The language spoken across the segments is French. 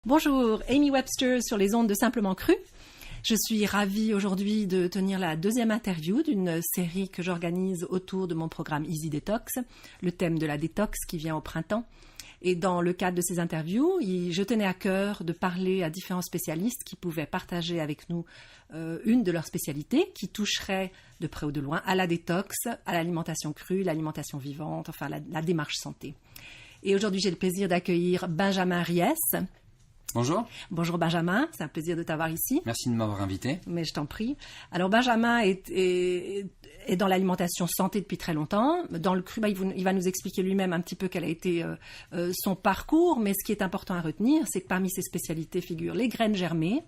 Bonjour, Amy Webster sur les ondes de Simplement Cru. Je suis ravie aujourd'hui de tenir la deuxième interview d'une série que j'organise autour de mon programme Easy Detox, le thème de la détox qui vient au printemps. Et dans le cadre de ces interviews, je tenais à cœur de parler à différents spécialistes qui pouvaient partager avec nous une de leurs spécialités qui toucherait de près ou de loin à la détox, à l'alimentation crue, l'alimentation vivante, enfin la démarche santé. Et aujourd'hui, j'ai le plaisir d'accueillir Benjamin Ries. Bonjour. Bonjour Benjamin, c'est un plaisir de t'avoir ici. Merci de m'avoir invité. Mais je t'en prie. Alors Benjamin est dans l'alimentation santé depuis très longtemps. Dans le cru, il va nous expliquer lui-même un petit peu quel a été son parcours. Mais ce qui est important à retenir, c'est que parmi ses spécialités figurent les graines germées.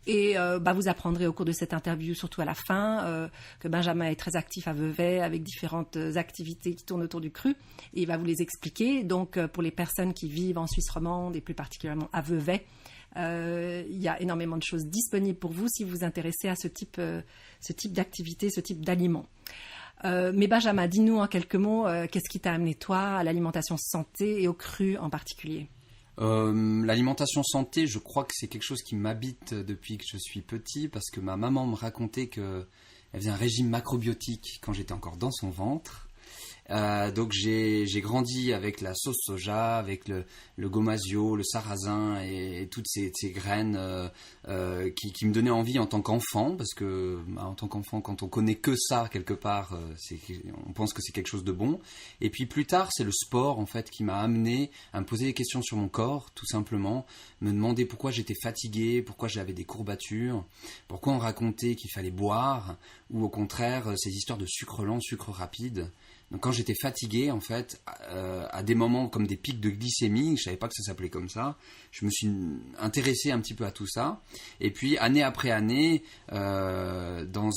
Et vous apprendrez au cours de cette interview, surtout à la fin, que Benjamin est très actif à Vevey avec différentes activités qui tournent autour du cru. Et il va vous les expliquer. Donc, pour les personnes qui vivent en Suisse romande et plus particulièrement à Vevey, il y a énormément de choses disponibles pour vous si vous vous intéressez à ce type d'activité, ce type d'aliments. Mais Benjamin, dis-nous en quelques mots, qu'est-ce qui t'a amené toi à l'alimentation santé et au cru en particulier ? L'alimentation santé, je crois que c'est quelque chose qui m'habite depuis que je suis petit parce que ma maman me racontait qu'elle faisait un régime macrobiotique quand j'étais encore dans son ventre. Donc j'ai grandi avec la sauce soja, avec le gomasio, le sarrasin et toutes ces graines qui me donnaient envie en tant qu'enfant, parce que en tant qu'enfant, quand on connaît que ça quelque part, on pense que c'est quelque chose de bon. Et puis plus tard, c'est le sport en fait qui m'a amené à me poser des questions sur mon corps, tout simplement, me demander pourquoi j'étais fatigué, pourquoi j'avais des courbatures, pourquoi on racontait qu'il fallait boire, ou au contraire ces histoires de sucre lent, sucre rapide. Donc quand j'étais fatigué, en fait, à des moments comme des pics de glycémie, je savais pas que ça s'appelait comme ça, je me suis intéressé un petit peu à tout ça. Et puis, année après année, dans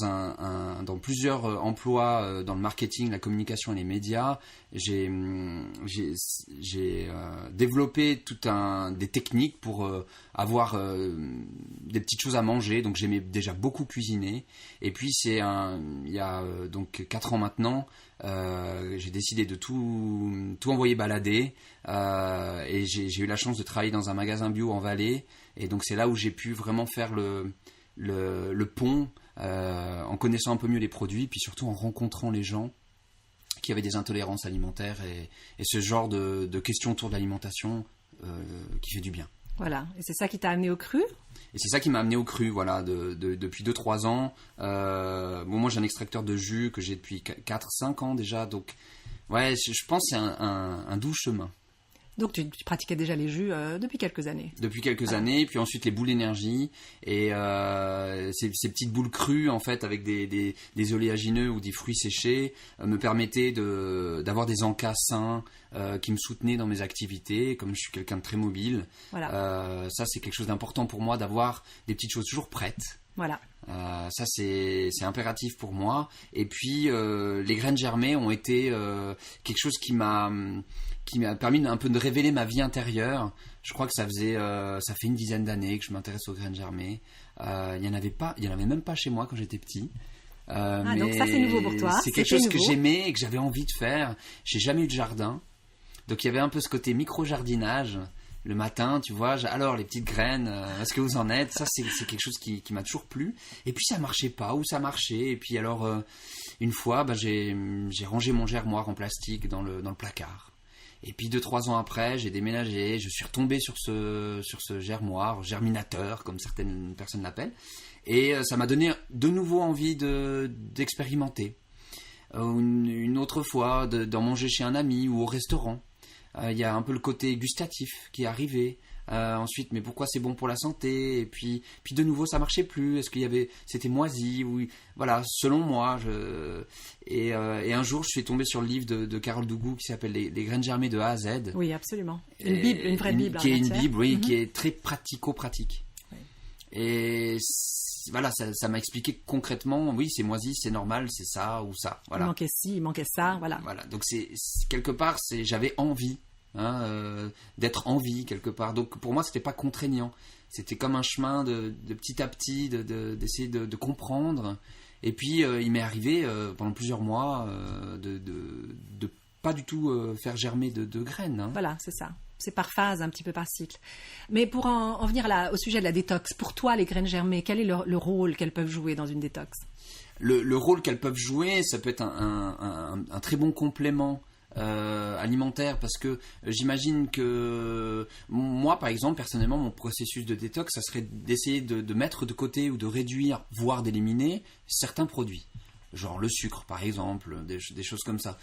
plusieurs emplois dans le marketing, la communication et les médias, j'ai développé des techniques pour avoir des petites choses à manger. Donc j'aimais déjà beaucoup cuisiner. Et puis il y a donc 4 ans maintenant, j'ai décidé de tout envoyer balader et j'ai eu la chance de travailler dans un magasin bio en Valais, et donc c'est là où j'ai pu vraiment faire le pont en connaissant un peu mieux les produits, puis surtout en rencontrant les gens qui avaient des intolérances alimentaires et ce genre de questions autour de l'alimentation qui fait du bien. Voilà, et c'est ça qui t'a amené au cru ? Et c'est ça qui m'a amené au cru, voilà, depuis 2-3 ans. Moi j'ai un extracteur de jus que j'ai depuis 4-5 ans déjà, donc ouais, je pense que c'est un doux chemin. Donc tu pratiquais déjà les jus depuis quelques années. Depuis quelques années, puis ensuite les boules d'énergie et ces petites boules crues en fait avec des oléagineux ou des fruits séchés me permettaient d'avoir des encas sains qui me soutenaient dans mes activités, comme je suis quelqu'un de très mobile. Voilà. Ça c'est quelque chose d'important pour moi, d'avoir des petites choses toujours prêtes. Voilà. Ça c'est impératif pour moi. Et puis les graines germées ont été quelque chose qui m'a permis un peu de révéler ma vie intérieure. Je crois que ça fait une dizaine d'années que je m'intéresse aux graines germées. Il y en avait même pas chez moi quand j'étais petit. Mais donc ça c'est nouveau pour toi. C'est quelque chose que j'aimais et que j'avais envie de faire. J'ai jamais eu de jardin, donc il y avait un peu ce côté micro-jardinage. Le matin, tu vois, alors les petites graines, est-ce que vous en êtes ? Ça, c'est quelque chose qui m'a toujours plu. Et puis ça marchait pas, ou ça marchait. Et puis alors, une fois, j'ai rangé mon germoir en plastique dans le placard. Et puis 2-3 ans après, j'ai déménagé, je suis retombé sur ce germoir, germinateur, comme certaines personnes l'appellent. Et ça m'a donné de nouveau envie d'expérimenter. Une autre fois, d'en manger chez un ami ou au restaurant. Il y a un peu le côté gustatif qui est arrivé. Ensuite, mais pourquoi c'est bon pour la santé ? Et puis de nouveau, ça marchait plus. Est-ce c'était moisi ? Oui, voilà, selon moi. Et un jour, je suis tombé sur le livre de Carole Dougou qui s'appelle les graines germées de A à Z. Oui, absolument. Une Bible, une vraie Bible. Qui est une Bible, oui, qui est très pratico-pratique. Oui. Et voilà, ça m'a expliqué concrètement, oui, c'est moisi, c'est normal, c'est ça ou ça. Voilà. Il manquait ci, il manquait ça, voilà. Voilà, donc quelque part, j'avais envie. D'être en vie quelque part, donc pour moi c'était pas contraignant, c'était comme un chemin de petit à petit d'essayer de comprendre. Et puis il m'est arrivé pendant plusieurs mois de pas du tout faire germer de graines. Voilà, c'est ça. c'est par phase, un petit peu par cycle. Mais pour en venir là, au sujet de la détox, pour toi, les graines germées, quel est le rôle qu'elles peuvent jouer dans une détox? Le rôle qu'elles peuvent jouer, ça peut être un très bon complément alimentaire, parce que j'imagine que moi, par exemple, personnellement, mon processus de détox, ça serait d'essayer de mettre de côté ou de réduire, voire d'éliminer certains produits. Genre le sucre, par exemple, des choses comme ça.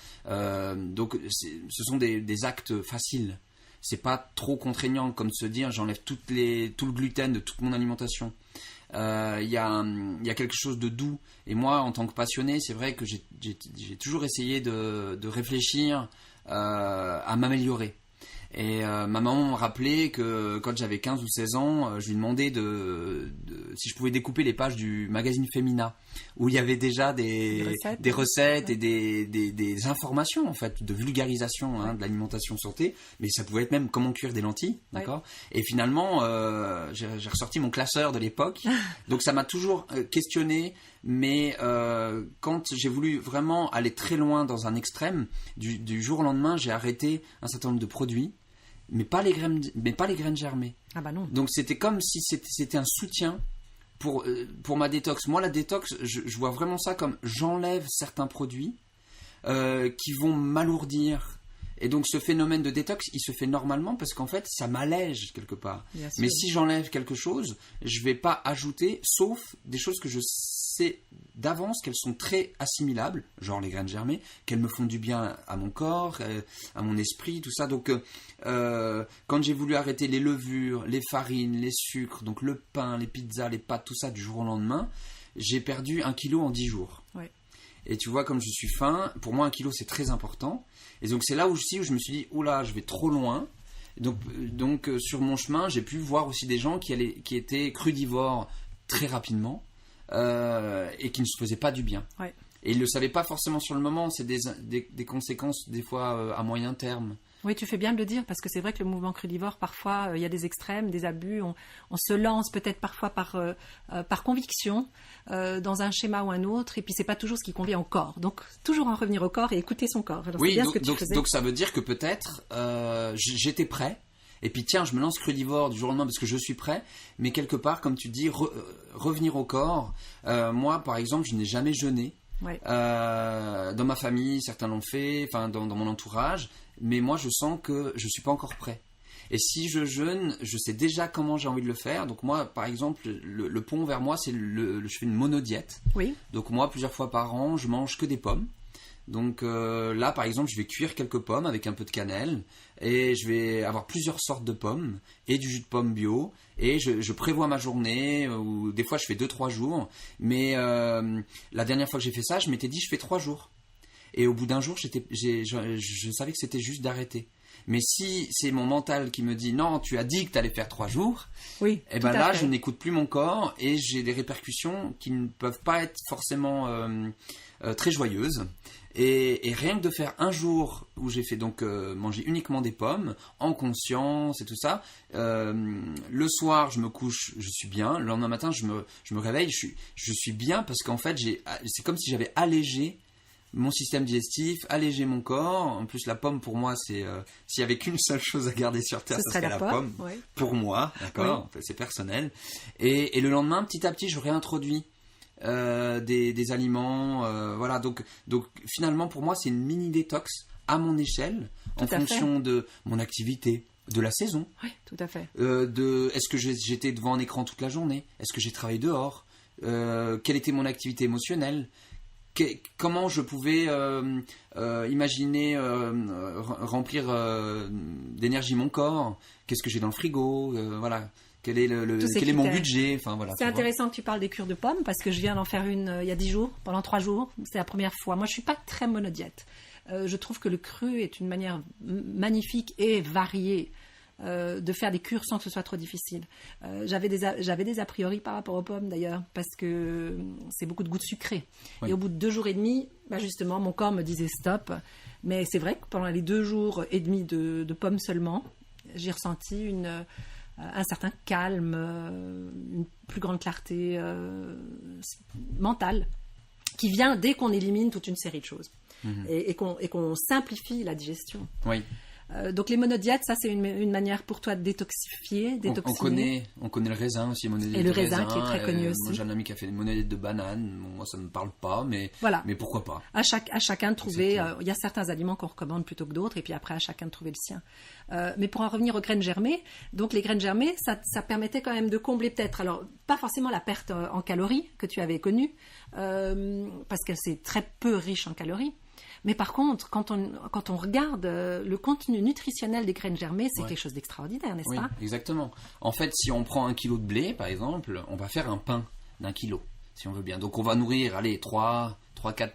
Donc, ce sont des actes faciles. C'est pas trop contraignant comme de se dire j'enlève tout le gluten de toute mon alimentation. Il y a quelque chose de doux. Et moi, en tant que passionné, c'est vrai que j'ai toujours essayé de réfléchir à m'améliorer. Et ma maman me rappelait que quand j'avais 15 ou 16 ans, je lui demandais si je pouvais découper les pages du magazine Femina, où il y avait déjà des recettes et des informations, en fait, de vulgarisation de l'alimentation santé. Mais ça pouvait être même comment cuire des lentilles, d'accord ? Et finalement, j'ai ressorti mon classeur de l'époque. Donc ça m'a toujours questionné. Mais quand j'ai voulu vraiment aller très loin dans un extrême, du jour au lendemain, j'ai arrêté un certain nombre de produits. Mais pas les graines germées. Ah bah non. Donc c'était comme si c'était un soutien pour ma détox. Moi, la détox, je vois vraiment ça comme j'enlève certains produits qui vont m'alourdir. Et donc ce phénomène de détox, il se fait normalement parce qu'en fait, ça m'allège quelque part. Mais si j'enlève quelque chose, je ne vais pas ajouter, sauf des choses que je sais d'avance qu'elles sont très assimilables, genre les graines germées, qu'elles me font du bien à mon corps, à mon esprit, tout ça. Donc quand j'ai voulu arrêter les levures, les farines, les sucres, donc le pain, les pizzas, les pâtes, tout ça du jour au lendemain, j'ai perdu 1 kilo en 10 jours. Ouais. Et tu vois, comme je suis fin, pour moi 1 kilo c'est très important. Et donc c'est là où je me suis dit, oula, je vais trop loin. Donc sur mon chemin, j'ai pu voir aussi des gens qui étaient crudivores très rapidement et qui ne se faisaient pas du bien. Ouais. Et ils ne le savaient pas forcément sur le moment, c'est des conséquences des fois à moyen terme. Oui, tu fais bien de le dire, parce que c'est vrai que le mouvement crudivore, parfois, il y a des extrêmes, des abus. On se lance peut-être parfois par conviction dans un schéma ou un autre, et puis c'est pas toujours ce qui convient au corps. Donc, toujours en revenir au corps et écouter son corps. Alors, oui, c'est bien ce que tu faisais. Donc ça veut dire que peut-être j'étais prêt, et puis tiens, je me lance crudivore du jour au lendemain parce que je suis prêt, mais quelque part, comme tu dis, revenir au corps. Moi, par exemple, je n'ai jamais jeûné. Ouais. Dans ma famille, certains l'ont fait, enfin dans mon entourage, mais moi je sens que je suis pas encore prêt. Et si je jeûne, je sais déjà comment j'ai envie de le faire. Donc moi, par exemple, le pont vers moi, c'est je fais une monodiète. Oui. Donc moi, plusieurs fois par an, je mange que des pommes. Donc là, par exemple, je vais cuire quelques pommes avec un peu de cannelle et je vais avoir plusieurs sortes de pommes et du jus de pomme bio et je prévois ma journée ou des fois je fais 2-3 jours. Mais la dernière fois que j'ai fait ça, je m'étais dit je fais 3 jours. Et au bout d'un jour, je savais que c'était juste d'arrêter. Mais si c'est mon mental qui me dit non, tu as dit que tu allais faire 3 jours, oui, et ben là, je n'écoute plus mon corps et j'ai des répercussions qui ne peuvent pas être forcément très joyeuses. Et rien que de faire un jour où j'ai fait donc manger uniquement des pommes, en conscience et tout ça, le soir je me couche, je suis bien, le lendemain matin je me réveille, je suis bien parce qu'en fait c'est comme si j'avais allégé mon système digestif, allégé mon corps. En plus la pomme pour moi c'est s'il y avait qu'une seule chose à garder sur terre, ce serait la pomme. Ouais. Pour moi, d'accord, oui. C'est personnel. Et le lendemain, petit à petit, je réintroduis des aliments, voilà. Donc finalement pour moi c'est une mini détox à mon échelle, en fonction de mon activité, de la saison. Oui, tout à fait. Est-ce que j'étais devant un écran toute la journée? Est-ce que j'ai travaillé dehors? Quelle était mon activité émotionnelle? Comment je pouvais imaginer remplir d'énergie mon corps? Qu'est-ce que j'ai dans le frigo? Voilà. Quel est mon budget? Enfin, voilà, c'est intéressant que tu parles des cures de pommes parce que je viens d'en faire une il y a 10 jours, pendant 3 jours. C'est la première fois. Moi, je ne suis pas très monodiète. Je trouve que le cru est une manière magnifique et variée de faire des cures sans que ce soit trop difficile. J'avais des a priori par rapport aux pommes d'ailleurs, parce que c'est beaucoup de goût de sucré. Oui. Et au bout de 2 jours et demi, justement, mon corps me disait stop. Mais c'est vrai que pendant les 2 jours et demi de pommes seulement, j'ai ressenti un certain calme, une plus grande clarté mentale qui vient dès qu'on élimine toute une série de choses et qu'on simplifie la digestion. Oui. Donc les monodiètes, ça c'est une manière pour toi de détoxiner. On connaît le raisin aussi, monodiète et le raisin qui est très connu aussi. Moi j'ai un ami qui a fait une monodiète de banane. Bon, moi ça me parle pas, mais pourquoi pas. À chacun de trouver. Il y a certains aliments qu'on recommande plutôt que d'autres, et puis après à chacun de trouver le sien. Mais pour en revenir aux graines germées, donc les graines germées, ça permettait quand même de combler peut-être, alors pas forcément la perte en calories que tu avais connue, parce que c'est très peu riche en calories. Mais par contre, quand on regarde le contenu nutritionnel des graines germées, c'est quelque chose d'extraordinaire, n'est-ce pas ? Oui, exactement. En fait, si on prend 1 kilo de blé, par exemple, on va faire un pain d'1 kilo, si on veut bien. Donc on va nourrir, 3-4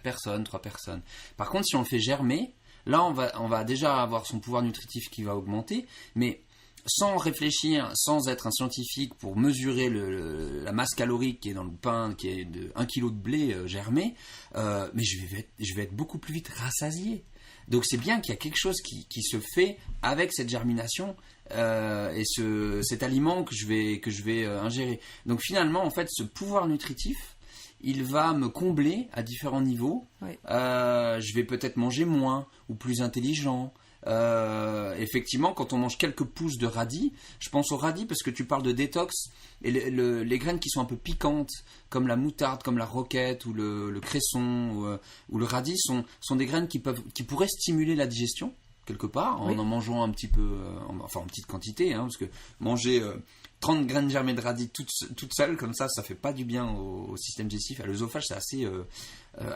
personnes, 3 personnes. Par contre, si on le fait germer, là, on va déjà avoir son pouvoir nutritif qui va augmenter, mais sans réfléchir, sans être un scientifique pour mesurer la masse calorique qui est dans le pain, qui est de 1 kg de blé germé, mais je vais être beaucoup plus vite rassasié. Donc c'est bien qu'il y a quelque chose qui se fait avec cette germination et cet aliment que je vais ingérer. Donc finalement, en fait, ce pouvoir nutritif, il va me combler à différents niveaux. Oui. Je vais peut-être manger moins ou plus intelligent. Effectivement, quand on mange quelques pousses de radis, je pense aux radis parce que tu parles de détox, et les graines qui sont un peu piquantes, comme la moutarde, comme la roquette ou le cresson ou le radis, sont des graines qui pourraient stimuler la digestion quelque part, en mangeant un petit peu, en petite quantité, parce que manger 30 graines germées de radis toutes seules comme ça fait pas du bien au système digestif. À l'œsophage, c'est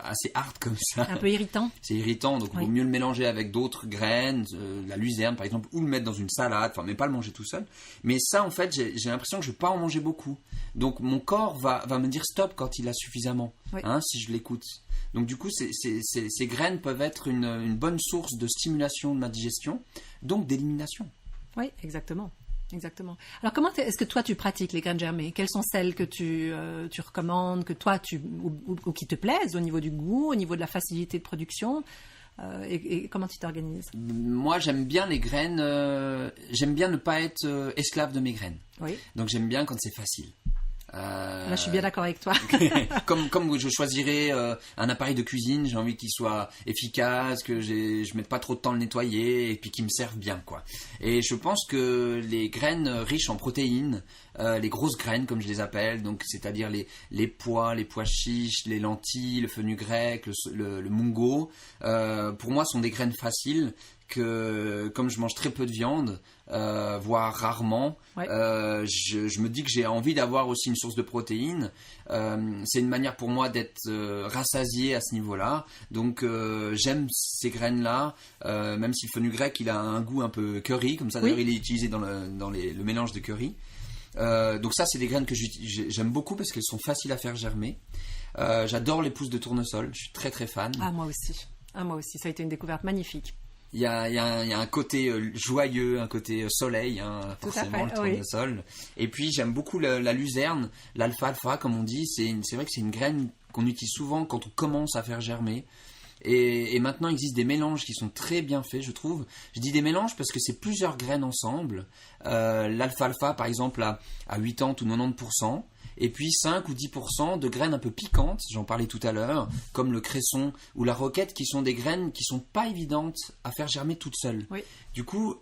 assez hard comme ça. Un peu irritant. C'est irritant, donc il vaut mieux le mélanger avec d'autres graines, la luzerne par exemple, ou le mettre dans une salade, mais pas le manger tout seul. Mais ça, en fait, j'ai l'impression que je vais pas en manger beaucoup. Donc mon corps va me dire stop quand il a suffisamment, si je l'écoute. Donc du coup, ces graines peuvent être une bonne source de stimulation de ma digestion, donc d'élimination. Oui, exactement. Exactement. Alors comment est-ce que toi tu pratiques les graines germées ? Quelles sont celles que tu recommandes, que toi ou qui te plaisent au niveau du goût, au niveau de la facilité de production et comment tu t'organises ? Moi j'aime bien les graines, j'aime bien ne pas être esclave de mes graines. Oui. Donc j'aime bien quand c'est facile. Là, je suis bien d'accord avec toi. comme je choisirais un appareil de cuisine, j'ai envie qu'il soit efficace, que je mette pas trop de temps à le nettoyer et puis qu'il me serve bien, quoi. Et je pense que les graines riches en protéines, les grosses graines comme je les appelle, donc c'est-à-dire les pois chiches, les lentilles, le fenugrec, le mungo, pour moi sont des graines faciles que comme je mange très peu de viande, voire rarement, je me dis que j'ai envie d'avoir aussi une source de protéines. C'est une manière pour moi d'être rassasié à ce niveau-là. Donc j'aime ces graines-là, même si le fenugrec il a un goût un peu curry, comme ça d'ailleurs il est utilisé dans le mélange de curry. Donc ça c'est des graines que j'aime beaucoup parce qu'elles sont faciles à faire germer. J'adore les pousses de tournesol, je suis très très fan. Moi aussi, ça a été une découverte magnifique. Il y a un côté joyeux, un côté soleil, forcément, le tournesol. Et puis j'aime beaucoup la luzerne, l'alfalfa comme on dit. C'est vrai que c'est une graine qu'on utilise souvent quand on commence à faire germer. Et maintenant il existe des mélanges qui sont très bien faits, je trouve. Je dis des mélanges parce que c'est plusieurs graines ensemble. L'alfalfa par exemple à 80 ou 90%. Et puis 5 ou 10% de graines un peu piquantes, j'en parlais tout à l'heure, comme le cresson ou la roquette, qui sont des graines qui sont pas évidentes à faire germer toutes seules. Oui. Du coup,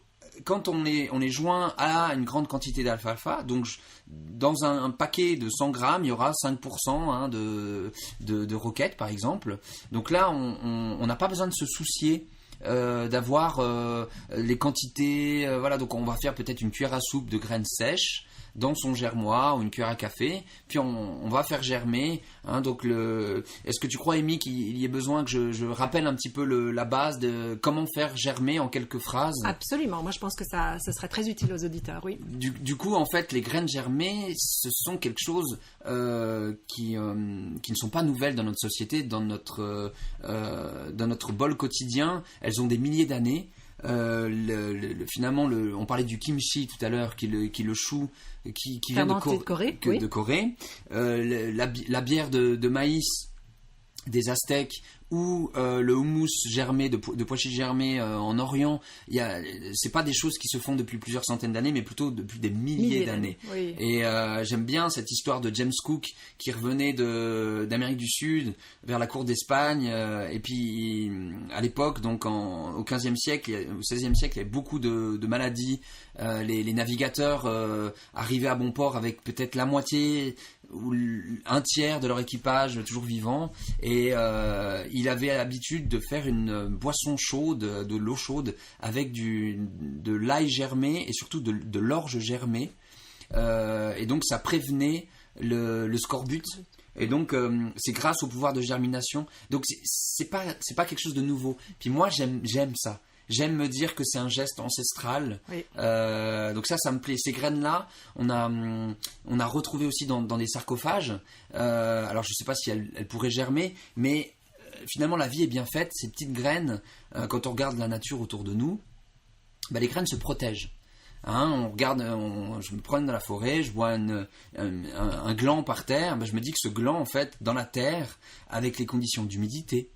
quand on est joint à une grande quantité d'alfalfa, donc dans un paquet de 100 grammes, il y aura 5% de roquette par exemple. Donc là, on n'a pas besoin de se soucier d'avoir les quantités. Donc on va faire peut-être une cuillère à soupe de graines sèches dans son germoir ou une cuillère à café, puis on va faire germer. Donc est-ce que tu crois, Amy, qu'il y ait besoin que je rappelle un petit peu la base de comment faire germer en quelques phrases ? Absolument, moi je pense que ce serait très utile aux auditeurs, oui. Du coup, en fait, les graines germées, ce sont quelque chose qui ne sont pas nouvelles dans notre société, dans notre bol quotidien. Elles ont des milliers d'années. Finalement, on parlait du kimchi tout à l'heure, qui est le chou qui vient de Corée. La bière de maïs des Aztèques ou le houmous germé de pois chiches germés en Orient, c'est pas des choses qui se font depuis plusieurs centaines d'années, mais plutôt depuis des milliers d'années. Oui. Et j'aime bien cette histoire de James Cook qui revenait d'Amérique du Sud vers la cour d'Espagne. Et puis à l'époque, donc au XVe siècle, au XVIe siècle, il y avait beaucoup de maladies. Les navigateurs arrivaient à bon port avec peut-être la moitié ou un tiers de leur équipage toujours vivant, et il avait l'habitude de faire une boisson chaude, de l'eau chaude avec de l'ail germé et surtout de l'orge germée, et donc ça prévenait le scorbut. Et donc c'est grâce au pouvoir de germination. Donc c'est pas quelque chose de nouveau. Puis moi j'aime ça. J'aime me dire que c'est un geste ancestral. Oui. Donc ça me plaît. Ces graines-là, on a retrouvé aussi dans des sarcophages. Alors je ne sais pas si elles pourraient germer, mais finalement la vie est bien faite. Ces petites graines, quand on regarde la nature autour de nous, les graines se protègent. On regarde, je me promène dans la forêt, je vois un gland par terre. Je me dis que ce gland, en fait, dans la terre, avec les conditions d'humidité,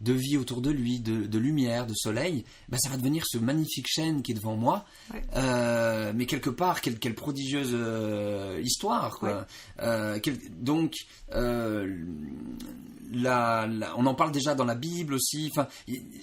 de vie autour de lui, de lumière, de soleil, ça va devenir ce magnifique chêne qui est devant moi. Ouais. Mais quelque part, quelle prodigieuse histoire, quoi. Ouais. Donc, on en parle déjà dans la Bible aussi. Enfin,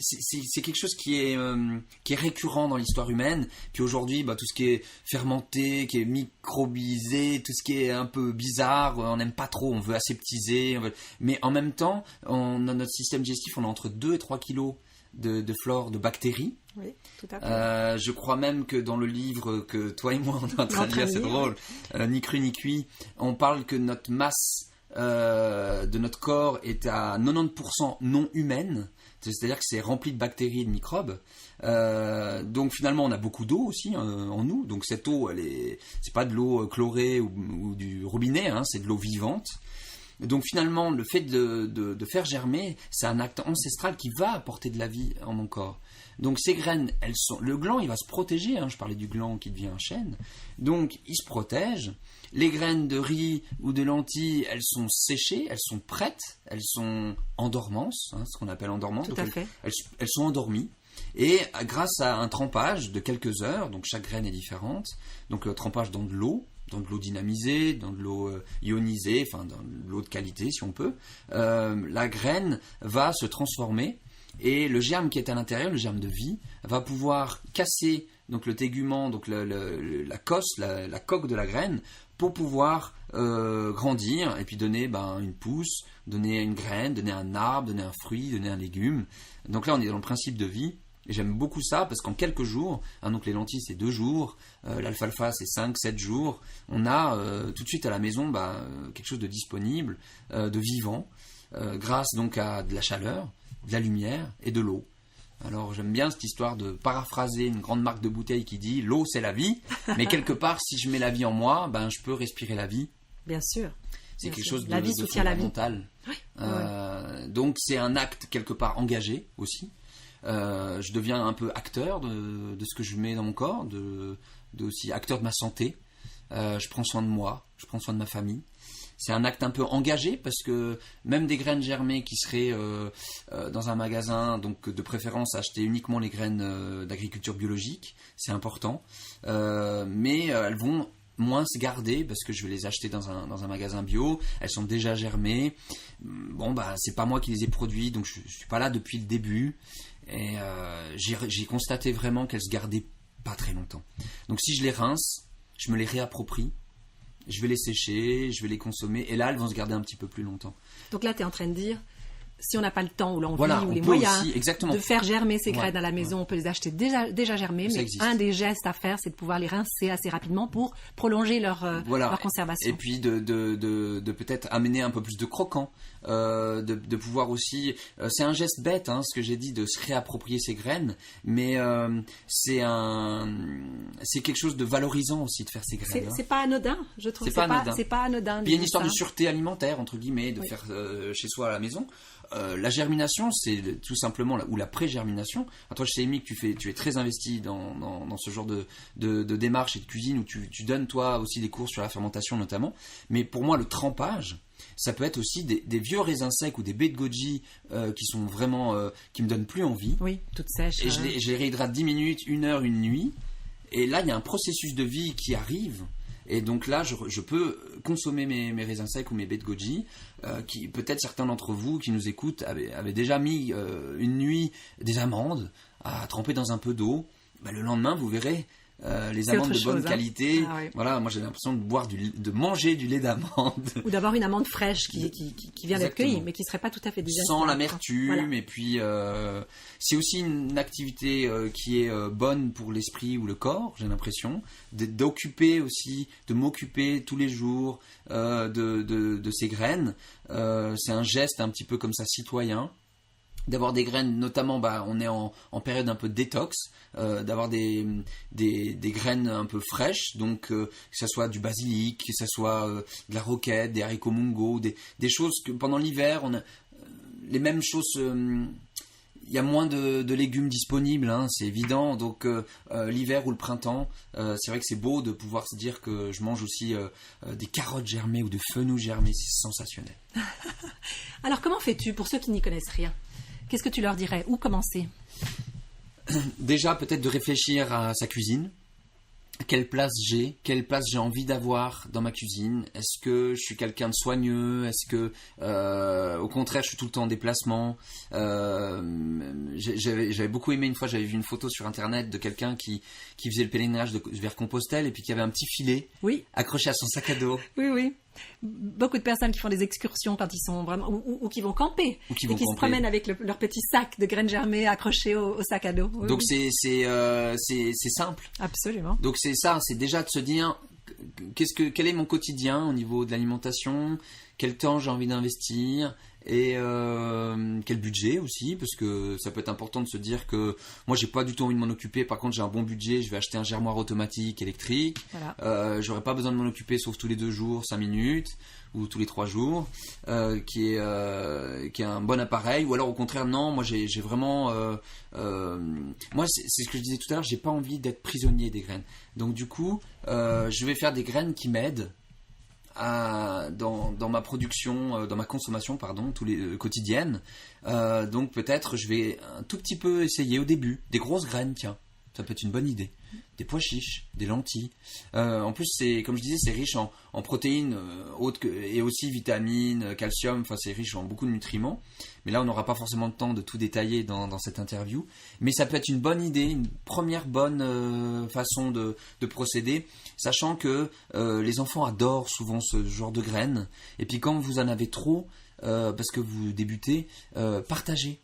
c'est quelque chose qui est récurrent dans l'histoire humaine. Puis aujourd'hui, tout ce qui est fermenté, qui est microbisé, tout ce qui est un peu bizarre, on n'aime pas trop, on veut aseptiser. Mais en même temps, dans notre système digestif, on a entre 2 et 3 kilos de flore, de bactéries. Oui, tout à fait. Je crois même que dans le livre que toi et moi on est en train de lire, c'est drôle, Ni cru ni cuit, on parle que notre masse de notre corps est à 90% non humaine, c'est-à-dire que c'est rempli de bactéries et de microbes. Donc finalement on a beaucoup d'eau aussi en nous, donc cette eau c'est pas de l'eau chlorée ou du robinet, c'est de l'eau vivante. Donc finalement le fait de faire germer, c'est un acte ancestral qui va apporter de la vie en mon corps. Donc ces graines, le gland il va se protéger, je parlais du gland qui devient un chêne, donc il se protège. Les graines de riz ou de lentilles, elles sont séchées, elles sont prêtes, elles sont en dormance, ce qu'on appelle en dormance. Tout à fait. Elles sont endormies. Et grâce à un trempage de quelques heures, donc chaque graine est différente, donc le trempage dans de l'eau dynamisée, dans de l'eau ionisée, enfin dans de l'eau de qualité si on peut, la graine va se transformer et le germe qui est à l'intérieur, le germe de vie, va pouvoir casser donc le tégument, donc la cosse, la coque de la graine, pour pouvoir grandir et puis donner une pousse, donner une graine, donner un arbre, donner un fruit, donner un légume. Donc là on est dans le principe de vie. Et j'aime beaucoup ça parce qu'en quelques jours, donc les lentilles c'est 2 jours, l'alfalfa c'est 5-7 jours, on a tout de suite à la maison quelque chose de disponible, de vivant, grâce donc à de la chaleur, de la lumière et de l'eau. Alors j'aime bien cette histoire de paraphraser une grande marque de bouteille qui dit « l'eau c'est la vie », mais quelque part si je mets la vie en moi, je peux respirer la vie. Bien sûr. C'est quelque chose la vie de soutient fondamental. La vie. Oui. Donc c'est un acte quelque part engagé aussi. Je deviens un peu acteur de ce que je mets dans mon corps, aussi acteur de ma santé. Je prends soin de moi, je prends soin de ma famille. C'est un acte un peu engagé parce que même des graines germées qui seraient dans un magasin, donc de préférence acheter uniquement les graines d'agriculture biologique, c'est important. Mais elles vont moins se garder parce que je vais les acheter dans un magasin bio, elles sont déjà germées. C'est pas moi qui les ai produits, donc je suis pas là depuis le début. Et j'ai constaté vraiment qu'elles se gardaient pas très longtemps. Donc si je les rince, je me les réapproprie, je vais les sécher, je vais les consommer, et là elles vont se garder un petit peu plus longtemps. Donc là tu es en train de dire, si on n'a pas le temps ou l'envie ou les moyens de faire germer ces graines à la maison, on peut les acheter déjà germées, mais un des gestes à faire, c'est de pouvoir les rincer assez rapidement pour prolonger leur conservation. Et puis de peut-être amener un peu plus de croquant, de pouvoir aussi... c'est un geste bête, ce que j'ai dit, de se réapproprier ces graines, mais c'est quelque chose de valorisant aussi de faire ces graines. C'est pas anodin, je trouve. C'est pas anodin. Puis il y a une histoire de sûreté alimentaire, entre guillemets, de faire chez soi à la maison. La germination, c'est tout simplement ou la pré-germination. Toi, je sais, Amy, que tu es très investi dans ce genre de démarche et de cuisine où tu donnes toi aussi des cours sur la fermentation notamment. Mais pour moi, le trempage, Ça peut être aussi des vieux raisins secs ou des baies de goji qui sont vraiment qui me donnent plus envie. Oui, toutes sèches. Et je les réhydrate 10 minutes, 1 heure, une nuit. Et là, il y a un processus de vie qui arrive. Et donc là, je peux consommer mes raisins secs ou mes baies de goji. Qui peut-être certains d'entre vous qui nous écoutent avaient déjà mis une nuit des amandes à tremper dans un peu d'eau. Le lendemain, vous verrez les amandes de bonne qualité. Ah, ouais. Voilà, moi j'ai l'impression de manger du lait d'amande. Ou d'avoir une amande fraîche qui vient d'être cueillie, mais qui ne serait pas tout à fait digeste. Sans l'amertume. Voilà. Et puis, c'est aussi une activité qui est bonne pour l'esprit ou le corps, j'ai l'impression. D'occuper aussi, de m'occuper tous les jours de ces graines. C'est un geste un petit peu comme ça citoyen. D'avoir des graines, notamment, on est en période un peu de détox, d'avoir des graines un peu fraîches, donc que ça soit du basilic, que ça soit de la roquette, des haricots mungo, des choses que pendant l'hiver, on a les mêmes choses. Il y a moins de légumes disponibles, hein, c'est évident. Donc l'hiver ou le printemps, c'est vrai que c'est beau de pouvoir se dire que je mange aussi des carottes germées ou de fenouil germé, c'est sensationnel. Alors comment fais-tu pour ceux qui n'y connaissent rien ? Qu'est-ce que tu leur dirais ? Où commencer ? Déjà, peut-être de réfléchir à sa cuisine. Quelle place j'ai envie d'avoir dans ma cuisine. Est-ce que je suis quelqu'un de soigneux ? Est-ce que, au contraire, je suis tout le temps en déplacement ? J'avais beaucoup aimé une fois, j'avais vu une photo sur Internet de quelqu'un qui faisait le pèlerinage vers Compostelle et puis qui avait un petit filet accroché à son sac à dos. Oui. Beaucoup de personnes qui font des excursions quand ils sont vraiment ou qui vont camper et qui se promènent avec leur petit sac de graines germées accroché au sac à dos. Oui, donc c'est simple. Absolument. Donc c'est ça, c'est déjà de se dire quel est mon quotidien au niveau de l'alimentation, quel temps j'ai envie d'investir et quel budget aussi, parce que ça peut être important de se dire que moi j'ai pas du tout envie de m'en occuper, par contre j'ai un bon budget, je vais acheter un germoir automatique électrique, j'aurais pas besoin de m'en occuper sauf tous les 2 jours, 5 minutes ou tous les 3 jours, qui est un bon appareil, ou alors au contraire non, moi j'ai vraiment moi c'est ce que je disais tout à l'heure, j'ai pas envie d'être prisonnier des graines, donc du coup je vais faire des graines qui m'aident dans ma production, dans ma consommation, quotidienne. Donc peut-être je vais un tout petit peu essayer au début des grosses graines, tiens, ça peut être une bonne idée. Des pois chiches, des lentilles. En plus, comme je disais, c'est riche en protéines et aussi vitamines, calcium. Enfin, c'est riche en beaucoup de nutriments. Mais là, on n'aura pas forcément le temps de tout détailler dans cette interview. Mais ça peut être une bonne idée, une première bonne façon de procéder, sachant que les enfants adorent souvent ce genre de graines. Et puis, quand vous en avez trop, parce que vous débutez, partagez.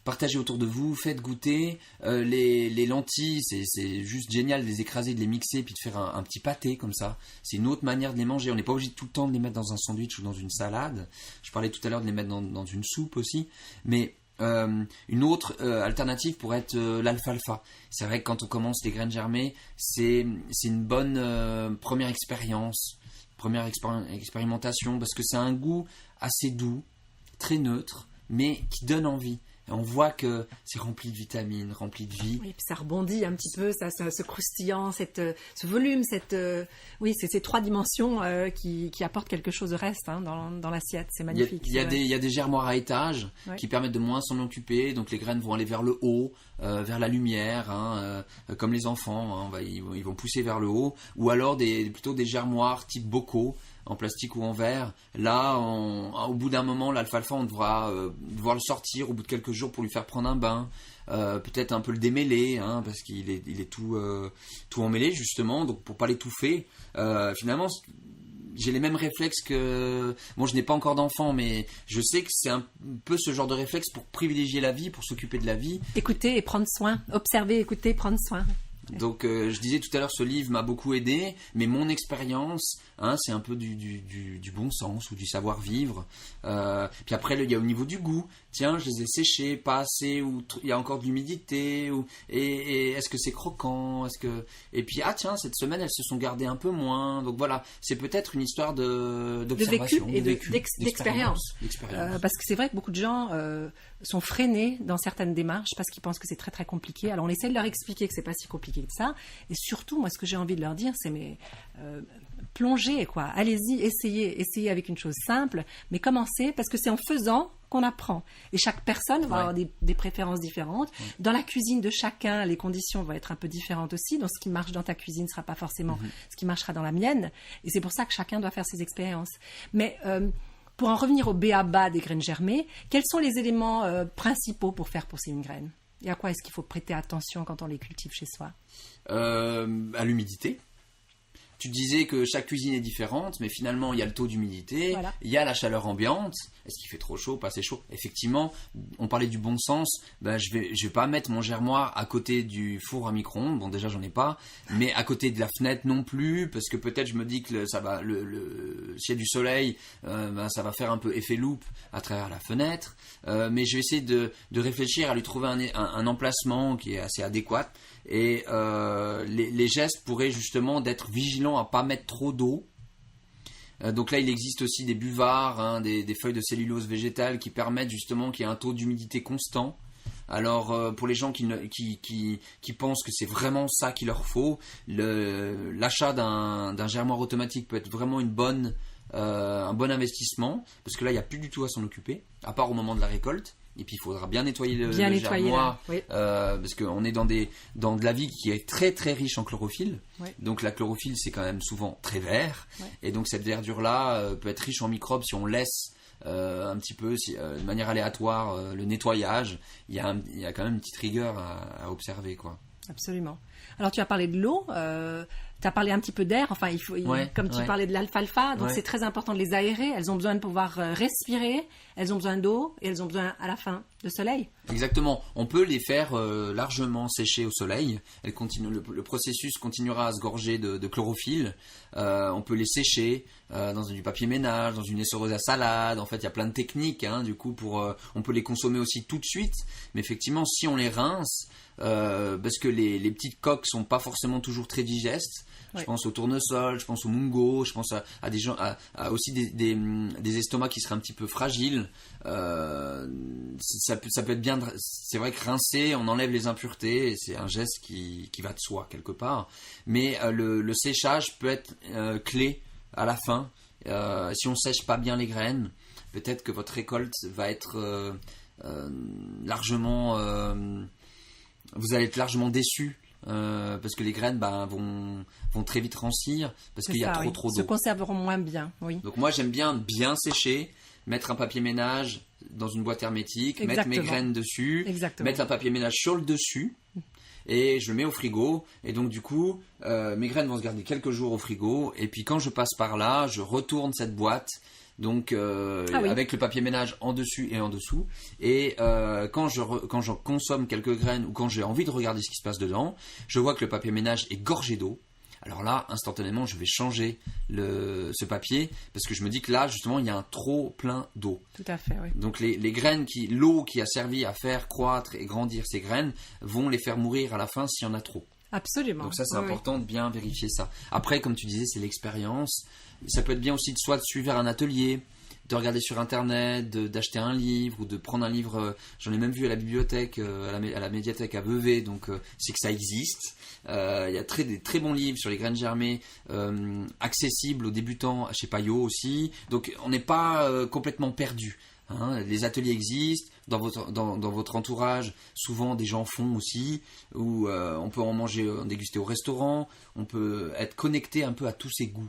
Partagez autour de vous, faites goûter les lentilles, c'est juste génial de les écraser, de les mixer, puis de faire un petit pâté comme ça. C'est une autre manière de les manger. On n'est pas obligé tout le temps de les mettre dans un sandwich ou dans une salade. Je parlais tout à l'heure de les mettre dans une soupe aussi. Mais une autre alternative pourrait être l'alfalfa. C'est vrai que quand on commence les graines germées, c'est une bonne première expérience, expérimentation, parce que c'est un goût assez doux, très neutre, mais qui donne envie. Et on voit que c'est rempli de vitamines, rempli de vie. Oui, puis ça rebondit un petit peu, ce croustillant, ce volume, c'est ces 3 dimensions qui apportent quelque chose de reste dans l'assiette. C'est magnifique. Il y a des germoirs à étage qui permettent de moins s'en occuper. Donc les graines vont aller vers le haut, vers la lumière, comme les enfants. Ils vont pousser vers le haut. Ou alors plutôt des germoirs type bocaux, en plastique ou en verre. Là, au bout d'un moment, l'alfalfa, on devra devoir le sortir au bout de quelques jours pour lui faire prendre un bain. Peut-être un peu le démêler, parce qu'il est tout emmêlé justement, donc pour pas l'étouffer. Finalement, j'ai les mêmes réflexes que... Bon, je n'ai pas encore d'enfant, mais je sais que c'est un peu ce genre de réflexe pour privilégier la vie, pour s'occuper de la vie. Écouter et prendre soin. Observer, écouter, prendre soin. Donc je disais tout à l'heure, ce livre m'a beaucoup aidé, mais mon expérience, c'est un peu du bon sens ou du savoir-vivre. Puis après, il y a au niveau du goût. Tiens, je les ai séchés, pas assez, ou il y a encore de l'humidité, et est-ce que c'est croquant, et puis tiens, cette semaine elles se sont gardées un peu moins. Donc voilà, c'est peut-être une histoire d'observation, de vécu et d'expérience. Parce que c'est vrai que beaucoup de gens sont freinés dans certaines démarches parce qu'ils pensent que c'est très très compliqué. Alors on essaie de leur expliquer que c'est pas si compliqué que ça. Et surtout, moi, ce que j'ai envie de leur dire, c'est plongez, quoi. Allez-y, essayez avec une chose simple, mais commencez, parce que c'est en faisant qu'on apprend. Et chaque personne va avoir des préférences différentes. Dans la cuisine de chacun, les conditions vont être un peu différentes aussi. Donc, ce qui marche dans ta cuisine ne sera pas forcément ce qui marchera dans la mienne. Et c'est pour ça que chacun doit faire ses expériences. Mais pour en revenir au b.a.-ba des graines germées, quels sont les éléments principaux pour faire pousser une graine? Et à quoi est-ce qu'il faut prêter attention quand on les cultive chez soi? À l'humidité. Tu disais que chaque cuisine est différente, mais finalement, il y a le taux d'humidité, il y a la chaleur ambiante. Est-ce qu'il fait trop chaud, pas assez chaud? Effectivement, on parlait du bon sens. Je vais pas mettre mon germoir à côté du four à micro-ondes. Bon, déjà, j'en ai pas. Mais à côté de la fenêtre non plus, parce que peut-être je me dis que ça va, s'il y a du soleil, ça va faire un peu effet loupe à travers la fenêtre. Mais je vais essayer de réfléchir à lui trouver un emplacement qui est assez adéquat. Et les gestes pourraient justement d'être vigilants à pas mettre trop d'eau. Donc là, il existe aussi des buvards, des feuilles de cellulose végétale qui permettent justement qu'il y ait un taux d'humidité constant. Alors pour les gens qui pensent que c'est vraiment ça qu'il leur faut, l'achat d'un germoir automatique peut être vraiment un bon investissement, parce que là, il n'y a plus du tout à s'en occuper, à part au moment de la récolte. Et puis il faudra bien nettoyer le germoir, parce qu'on est dans de la vie qui est très très riche en chlorophylle. Donc la chlorophylle, c'est quand même souvent très vert, et donc cette verdure-là peut être riche en microbes si on laisse un petit peu de manière aléatoire le nettoyage. Il y a quand même une petite rigueur à observer, quoi. Absolument. Alors tu as parlé de l'eau, tu as parlé un petit peu d'air, enfin comme tu parlais de l'alfalfa, donc c'est très important de les aérer, elles ont besoin de pouvoir respirer, elles ont besoin d'eau et elles ont besoin à la fin de soleil. Exactement, on peut les faire largement sécher au soleil, le processus continuera à se gorger de chlorophylle, on peut les sécher dans du papier ménage, dans une essoreuse à salade, en fait il y a plein de techniques, du coup on peut les consommer aussi tout de suite, mais effectivement si on les rince, parce que les petites coques sont pas forcément toujours très digestes. Je pense au tournesol, je pense au mungo, je pense à des gens, à aussi des estomacs qui seraient un petit peu fragiles. Ça peut être bien. C'est vrai que rincer, on enlève les impuretés, et c'est un geste qui va de soi quelque part. Mais le séchage peut être clé à la fin. Si on sèche pas bien les graines, peut-être que votre récolte va être largement. Vous allez être largement déçu. Parce que les graines vont très vite rancir parce qu'il y a trop d'eau. Se conserveront moins bien, oui. Donc moi j'aime bien sécher, mettre un papier ménage dans une boîte hermétique, mettre mes graines dessus, mettre un papier ménage sur le dessus et je le mets au frigo. Et donc du coup mes graines vont se garder quelques jours au frigo et puis quand je passe par là, je retourne cette boîte. Donc avec le papier ménage en dessus et en dessous, et quand je consomme quelques graines ou quand j'ai envie de regarder ce qui se passe dedans, je vois que le papier ménage est gorgé d'eau. Alors là, instantanément, je vais changer ce papier parce que je me dis que là, justement, il y a un trop plein d'eau. Tout à fait, oui. Donc les graines l'eau qui a servi à faire croître et grandir ces graines vont les faire mourir à la fin s'il y en a trop. Absolument. Donc ça, c'est important de bien vérifier ça. Après, comme tu disais, c'est l'expérience. Ça peut être bien aussi de suivre un atelier, de regarder sur Internet, d'acheter un livre ou de prendre un livre. J'en ai même vu à la bibliothèque, à la médiathèque à Vevey, donc c'est que ça existe. Il y a des très bons livres sur les graines germées, accessibles aux débutants chez Payot aussi. Donc on n'est pas complètement perdu. Les ateliers existent, dans votre entourage, souvent des gens font aussi, où on peut en déguster au restaurant, on peut être connecté un peu à tous ses goûts.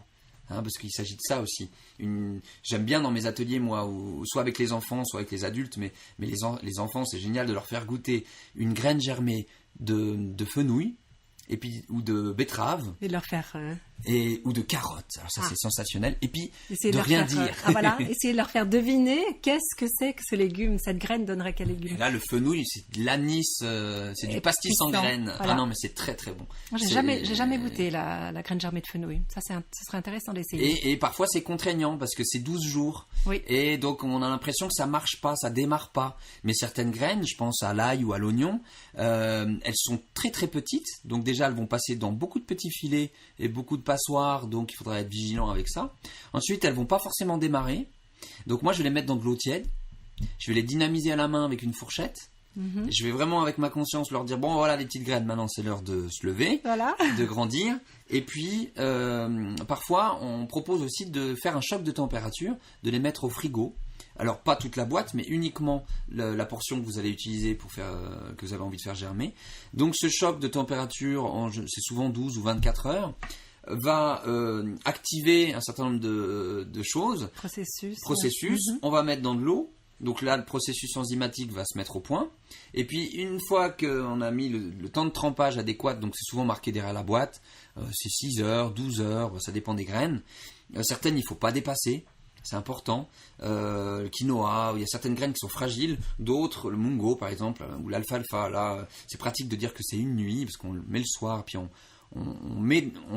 Parce qu'il s'agit de ça aussi. J'aime bien dans mes ateliers, moi, soit avec les enfants, soit avec les adultes, mais les enfants, c'est génial de leur faire goûter une graine germée de fenouil, et puis, ou de betterave. Et de leur faire... ou de carottes. Alors ça, c'est sensationnel. Et puis, de rien dire. Essayer de leur faire deviner qu'est-ce que c'est que ce légume. Cette graine donnerait quel légume. Et là, le fenouil, c'est de l'anis, c'est du pastis en graines. Voilà. Ah non, mais c'est très très bon. Moi, j'ai jamais goûté la graine germée de fenouil. Ça serait intéressant d'essayer. Et parfois, c'est contraignant parce que c'est 12 jours. Oui. Et donc, on a l'impression que ça marche pas, ça démarre pas. Mais certaines graines, je pense à l'ail ou à l'oignon, elles sont très très petites. Donc déjà, elles vont passer dans beaucoup de petits filets et beaucoup de passoires, donc il faudra être vigilant avec ça. Ensuite, elles vont pas forcément démarrer. Donc moi, je vais les mettre dans de l'eau tiède. Je vais les dynamiser à la main avec une fourchette. Je vais vraiment avec ma conscience leur dire, bon voilà les petites graines, maintenant c'est l'heure de se lever, de grandir. Et puis parfois on propose aussi de faire un choc de température, de les mettre au frigo. Alors pas toute la boîte, mais uniquement la portion que vous allez utiliser pour faire, que vous avez envie de faire germer. Donc ce choc de température, c'est souvent 12 ou 24 heures, va activer un certain nombre de choses. Processus. On va mettre dans de l'eau. Donc là, le processus enzymatique va se mettre au point. Et puis, une fois qu'on a mis le temps de trempage adéquat, donc c'est souvent marqué derrière la boîte, c'est 6 heures, 12 heures, ça dépend des graines. Certaines, il ne faut pas dépasser, c'est important. Le quinoa, il y a certaines graines qui sont fragiles, d'autres, le mungo par exemple, ou l'alfalfa, là, c'est pratique de dire que c'est une nuit, parce qu'on le met le soir, puis on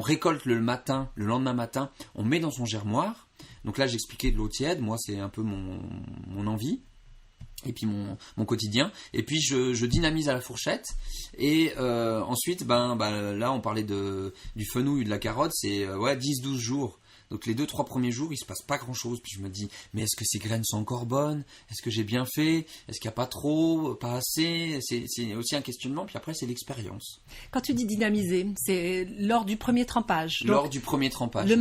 récolte le lendemain matin, on met dans son germoir. Donc là, j'expliquais de l'eau tiède, moi c'est un peu mon envie, et puis mon quotidien. Et puis je dynamise à la fourchette, et ensuite, là on parlait du fenouil ou de la carotte, c'est 10-12 jours. Donc les 2-3 premiers jours, il se passe pas grand chose. Puis je me dis, mais est-ce que ces graines sont encore bonnes? Est-ce que j'ai bien fait? Est-ce qu'il n'y a pas trop, pas assez? C'est aussi un questionnement. Puis après, c'est l'expérience. Quand tu dis dynamiser, c'est lors du premier trempage. Lors du premier trempage. Le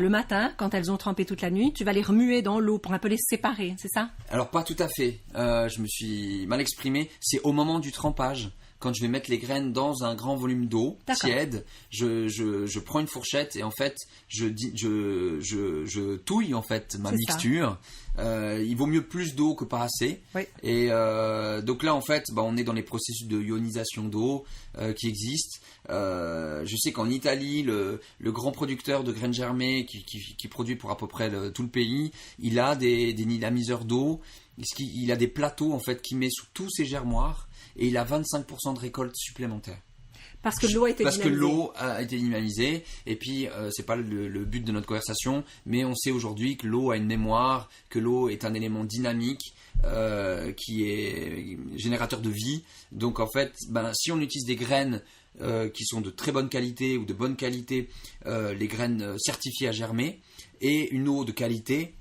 matin, quand elles ont trempé toute la nuit, tu vas les remuer dans l'eau pour un peu les séparer, c'est ça? Alors pas tout à fait. Je me suis mal exprimé. C'est au moment du trempage. Quand je vais mettre les graines dans un grand volume d'eau tiède, je prends une fourchette et en fait je touille en fait ma mixture. Il vaut mieux plus d'eau que pas assez. Oui. Et donc là en fait, on est dans les processus de ionisation d'eau qui existent. Je sais qu'en Italie, le grand producteur de graines germées qui produit pour à peu près tout le pays, il a des dynamiseurs d'eau. Il a des plateaux en fait qu'il met sous tous ses germoirs. Et il a 25% de récolte supplémentaire. Parce que l'eau a été dynamisée. Parce que l'eau a été dynamisée. Et puis, c'est pas le but de notre conversation, mais on sait aujourd'hui que l'eau a une mémoire, que l'eau est un élément dynamique qui est générateur de vie. Donc, en fait, si on utilise des graines qui sont de très bonne qualité ou de bonne qualité, les graines certifiées à germer, et une eau de qualité,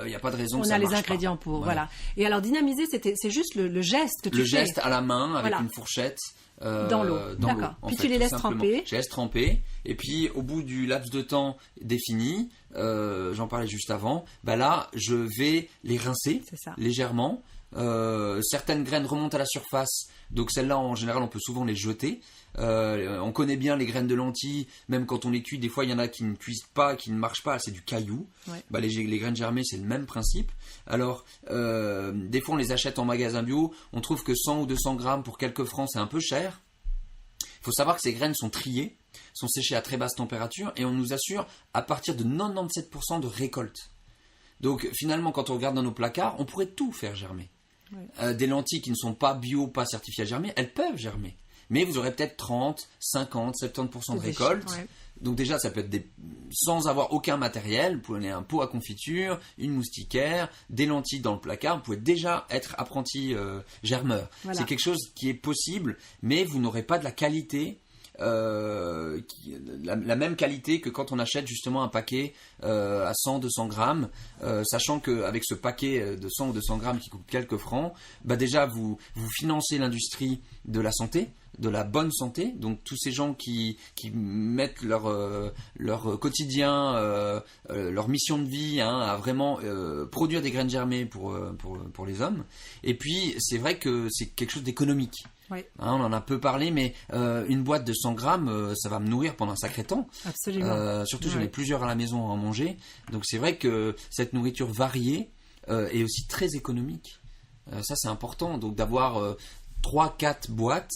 il n'y a pas de raison que ça marche pas. On a les ingrédients pour, voilà. Et alors, dynamiser, c'est juste le geste que tu fais. Le geste à la main, avec une fourchette. Dans l'eau. D'accord. Puis tu les laisses tremper. Je laisse tremper. Et puis, au bout du laps de temps défini, j'en parlais juste avant, là, je vais les rincer légèrement. Certaines graines remontent à la surface. Donc, celles-là, en général, on peut souvent les jeter. On connaît bien les graines de lentilles, même quand on les cuit, des fois il y en a qui ne cuisent pas, qui ne marchent pas, c'est du caillou. Ouais. Les graines germées, c'est le même principe. Alors, des fois on les achète en magasin bio, on trouve que 100 ou 200 grammes pour quelques francs, c'est un peu cher. Il faut savoir que ces graines sont triées, sont séchées à très basse température, et on nous assure à partir de 97% de récolte. Donc finalement, quand on regarde dans nos placards, on pourrait tout faire germer. Ouais. Des lentilles qui ne sont pas bio, pas certifiées à germer, elles peuvent germer. Mais vous aurez peut-être 30, 50, 70% de récolte. Ouais. Donc déjà, ça peut être sans avoir aucun matériel. Vous prenez un pot à confiture, une moustiquaire, des lentilles dans le placard. Vous pouvez déjà être apprenti germeur. Voilà. C'est quelque chose qui est possible, mais vous n'aurez pas de la qualité, la même qualité que quand on achète justement un paquet à 100, 200 grammes, sachant qu'avec ce paquet de 100 ou 200 grammes qui coûte quelques francs, déjà vous financez l'industrie de la santé, de la bonne santé, donc tous ces gens qui mettent leur quotidien, leur mission de vie à vraiment produire des graines germées pour les hommes. Et puis c'est vrai que c'est quelque chose d'économique. Oui. On en a peu parlé, mais une boîte de 100 grammes, ça va me nourrir pendant un sacré temps. Absolument. Surtout j'en ai plusieurs à la maison à en manger, donc c'est vrai que cette nourriture variée est aussi très économique. Ça c'est important, donc d'avoir 3-4 boîtes,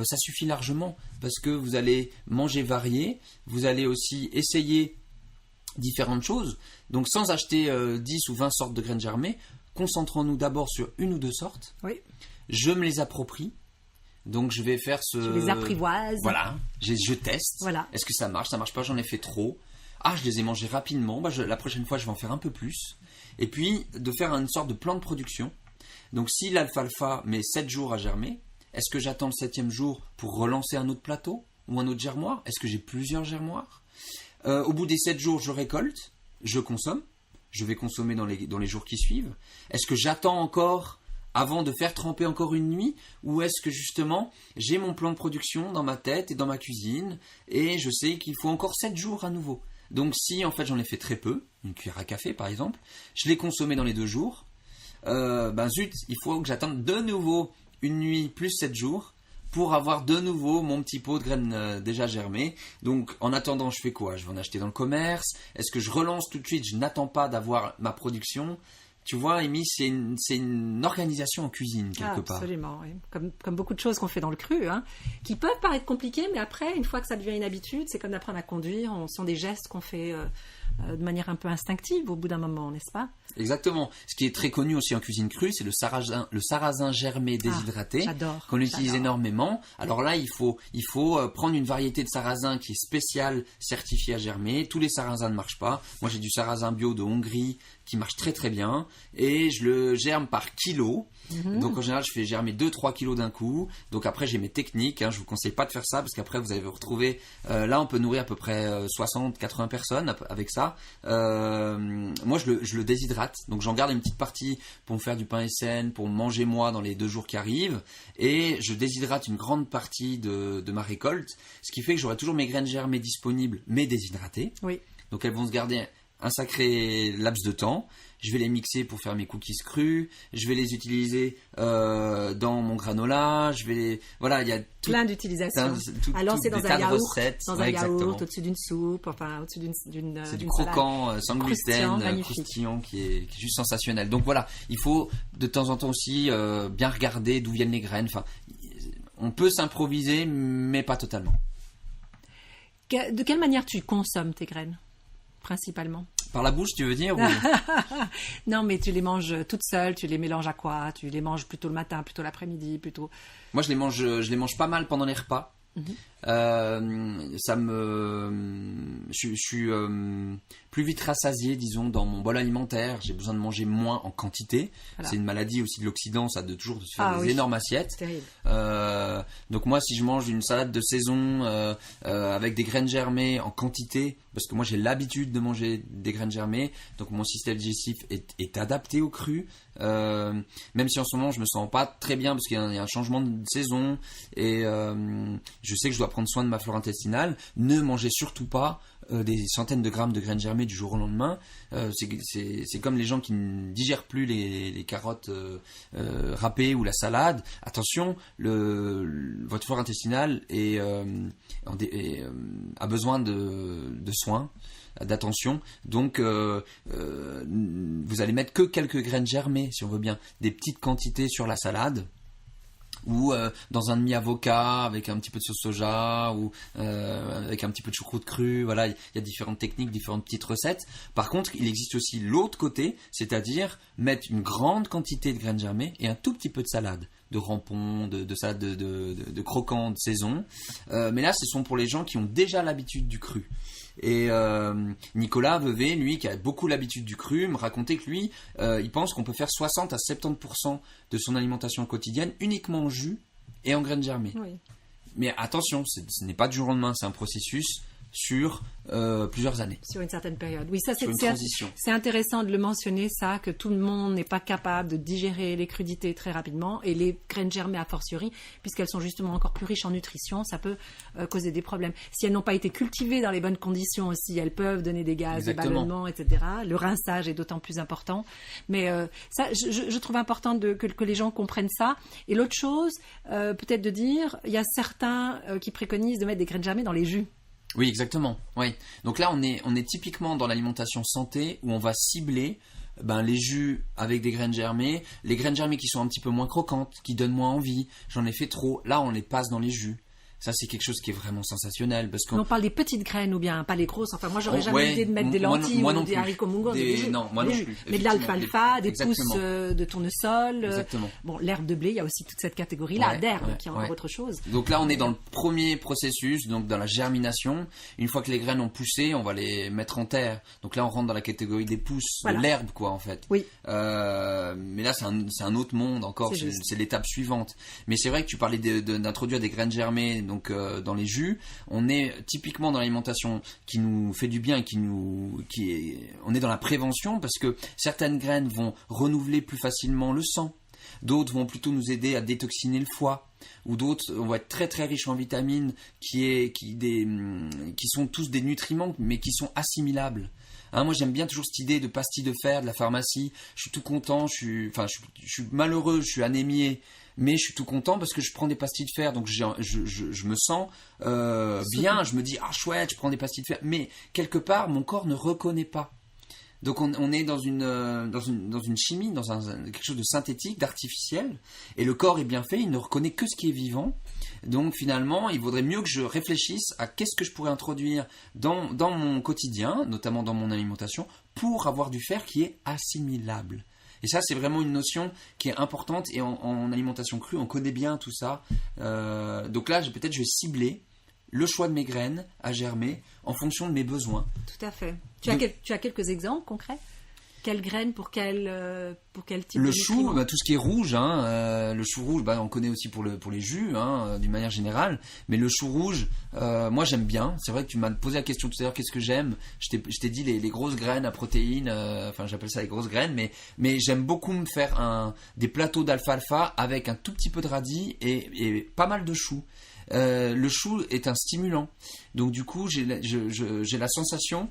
ça suffit largement, parce que vous allez manger varié, vous allez aussi essayer différentes choses, donc sans acheter 10 ou 20 sortes de graines germées, concentrons-nous d'abord sur une ou deux sortes. Oui. Je me les approprie, donc je vais faire Je les apprivoise. Voilà, je teste. Voilà. Est-ce que ça marche pas, j'en ai fait trop. Ah, je les ai mangés rapidement, la prochaine fois je vais en faire un peu plus. Et puis de faire une sorte de plan de production. Donc si l'alfalfa met 7 jours à germer, est-ce que j'attends le 7e jour pour relancer un autre plateau ou un autre germoir? Est-ce que j'ai plusieurs germoirs? Au bout des 7 jours, je récolte, je consomme. Je vais consommer dans les jours qui suivent. Est-ce que j'attends encore avant de faire tremper encore une nuit, ou est-ce que justement j'ai mon plan de production dans ma tête et dans ma cuisine et je sais qu'il faut encore 7 jours à nouveau. Donc si en fait j'en ai fait très peu, une cuillère à café par exemple, je l'ai consommé dans les 2 jours, zut, il faut que j'attende de nouveau une nuit plus 7 jours pour avoir de nouveau mon petit pot de graines déjà germées. Donc en attendant, je fais quoi? Je vais en acheter dans le commerce? Est-ce que je relance tout de suite? Je n'attends pas d'avoir ma production. Tu vois, Amy, c'est une organisation en cuisine, quelque part. Absolument, oui. Comme beaucoup de choses qu'on fait dans le cru, hein, qui peuvent paraître compliquées, mais après, une fois que ça devient une habitude, c'est comme d'apprendre à conduire, ce sont des gestes qu'on fait de manière un peu instinctive au bout d'un moment, n'est-ce pas? Exactement. Ce qui est très connu aussi en cuisine crue, c'est le sarrasin germé déshydraté, qu'on utilise énormément. Alors là, il faut prendre une variété de sarrasin qui est spéciale, certifiée à germer. Tous les sarrasins ne marchent pas. Moi, j'ai du sarrasin bio de Hongrie qui marche très très bien et je le germe par kilo. Donc en général, je fais germer 2-3 kilos d'un coup. Donc après, j'ai mes techniques. Je vous conseille pas de faire ça parce qu'après, vous allez vous retrouver. Là, on peut nourrir à peu près 60-80 personnes avec ça. Moi, je le déshydrate. Donc j'en garde une petite partie pour me faire du pain SN, pour manger moi dans les 2 jours qui arrivent. Et je déshydrate une grande partie de ma récolte. Ce qui fait que j'aurai toujours mes graines germées disponibles, mais déshydratées. Oui. Donc elles vont se garder un sacré laps de temps. Je vais les mixer pour faire mes cookies crus. Je vais les utiliser dans mon granola. Voilà, il y a plein d'utilisations. Alors c'est dans un yaourt, au-dessus d'une soupe, enfin au-dessus d'une c'est du croquant, sans gluten, croustillant, qui est juste sensationnel. Donc voilà, il faut de temps en temps aussi bien regarder d'où viennent les graines. Enfin, on peut s'improviser, mais pas totalement. De quelle manière tu consommes tes graines, principalement? Par la bouche, tu veux dire ou... Non, mais tu les manges toutes seules, tu les mélanges à quoi? Tu les manges plutôt le matin, plutôt l'après-midi, plutôt... Moi, je les mange pas mal pendant les repas. Je suis plus vite rassasié, disons, dans mon bol alimentaire. J'ai besoin de manger moins en quantité. Voilà. C'est une maladie aussi de l'Occident, ça, de toujours se faire des énormes assiettes. Donc moi, si je mange une salade de saison avec des graines germées en quantité, parce que moi j'ai l'habitude de manger des graines germées, donc mon système digestif est adapté au cru. Même si en ce moment je me sens pas très bien parce qu'il y a un changement de saison et je sais que je dois prendre soin de ma flore intestinale. Ne mangez surtout pas des centaines de grammes de graines germées du jour au lendemain. C'est comme les gens qui ne digèrent plus les carottes râpées ou la salade. Attention, votre flore intestinale a besoin de soins, d'attention. Donc vous allez mettre que quelques graines germées, si on veut bien, des petites quantités sur la salade, ou dans un demi-avocat avec un petit peu de sauce soja, ou avec un petit peu de choucroute crue. Voilà, il y a différentes techniques, différentes petites recettes. Par contre, il existe aussi l'autre côté, c'est-à-dire mettre une grande quantité de graines germées et un tout petit peu de salade, de rampons, de salade de croquants de saison. Mais là, ce sont pour les gens qui ont déjà l'habitude du cru. Et Nicolas Veuvé, lui, qui a beaucoup l'habitude du cru, me racontait que lui, il pense qu'on peut faire 60 à 70% de son alimentation quotidienne uniquement en jus et en graines germées. Oui. Mais attention, ce n'est pas du jour au lendemain, c'est un processus sur plusieurs années. Sur une certaine période. Oui, ça c'est intéressant de le mentionner, ça, que tout le monde n'est pas capable de digérer les crudités très rapidement, et les graines germées a fortiori, puisqu'elles sont justement encore plus riches en nutrition, ça peut causer des problèmes. Si elles n'ont pas été cultivées dans les bonnes conditions aussi, elles peuvent donner des gaz, des ballonnements, etc. Le rinçage est d'autant plus important. Mais ça, je trouve important que les gens comprennent ça. Et l'autre chose, peut-être de dire, il y a certains qui préconisent de mettre des graines germées dans les jus. Oui, exactement. Oui. Donc là, on est typiquement dans l'alimentation santé où on va cibler les jus avec des graines germées, les graines germées qui sont un petit peu moins croquantes, qui donnent moins envie. J'en ai fait trop. Là, on les passe dans les jus. Ça, c'est quelque chose qui est vraiment sensationnel. Parce on parle des petites graines ou bien pas les grosses. Enfin, moi, j'aurais jamais l'idée de mettre des lentilles ou des haricots mongols. Non, moi non plus. Mais de l'alfalfa, des pousses de tournesol. Exactement. Bon, l'herbe de blé, il y a aussi toute cette catégorie-là d'herbe qui est encore autre chose. Donc là, on est dans le premier processus, donc dans la germination. Une fois que les graines ont poussé, on va les mettre en terre. Donc là, on rentre dans la catégorie des pousses, de l'herbe, quoi, en fait. Oui. Mais là, c'est un autre monde encore. C'est l'étape suivante. Mais c'est vrai que tu parlais d'introduire des graines germées. Donc dans les jus, on est typiquement dans l'alimentation qui nous fait du bien et on est dans la prévention parce que certaines graines vont renouveler plus facilement le sang. D'autres vont plutôt nous aider à détoxiner le foie. Ou d'autres vont être très très riches en vitamines qui sont tous des nutriments mais qui sont assimilables. Moi j'aime bien toujours cette idée de pastilles de fer de la pharmacie. Je suis tout content, je suis malheureux, je suis anémié, mais je suis tout content parce que je prends des pastilles de fer, donc je me sens bien, je me dis chouette, je prends des pastilles de fer, mais quelque part mon corps ne reconnaît pas. Donc on est dans une chimie, dans quelque chose de synthétique, d'artificiel, et le corps est bien fait, il ne reconnaît que ce qui est vivant. Donc finalement, il vaudrait mieux que je réfléchisse à qu'est-ce que je pourrais introduire dans mon quotidien, notamment dans mon alimentation, pour avoir du fer qui est assimilable. Et ça, c'est vraiment une notion qui est importante, et en alimentation crue, on connaît bien tout ça. Donc là, peut-être je vais cibler le choix de mes graines à germer en fonction de mes besoins. Tout à fait. Tu as quelques exemples concrets ? Quelles graines pour quel type de Le chou, nutriments ? tout ce qui est rouge, le chou rouge, on connaît aussi pour les jus, d'une manière générale. Mais le chou rouge, moi j'aime bien. C'est vrai que tu m'as posé la question tout à l'heure, qu'est-ce que j'aime ? Je t'ai dit les grosses graines à protéines, j'appelle ça les grosses graines, mais j'aime beaucoup me faire des plateaux d'alfalfa avec un tout petit peu de radis et pas mal de choux. Le chou est un stimulant, donc du coup j'ai la sensation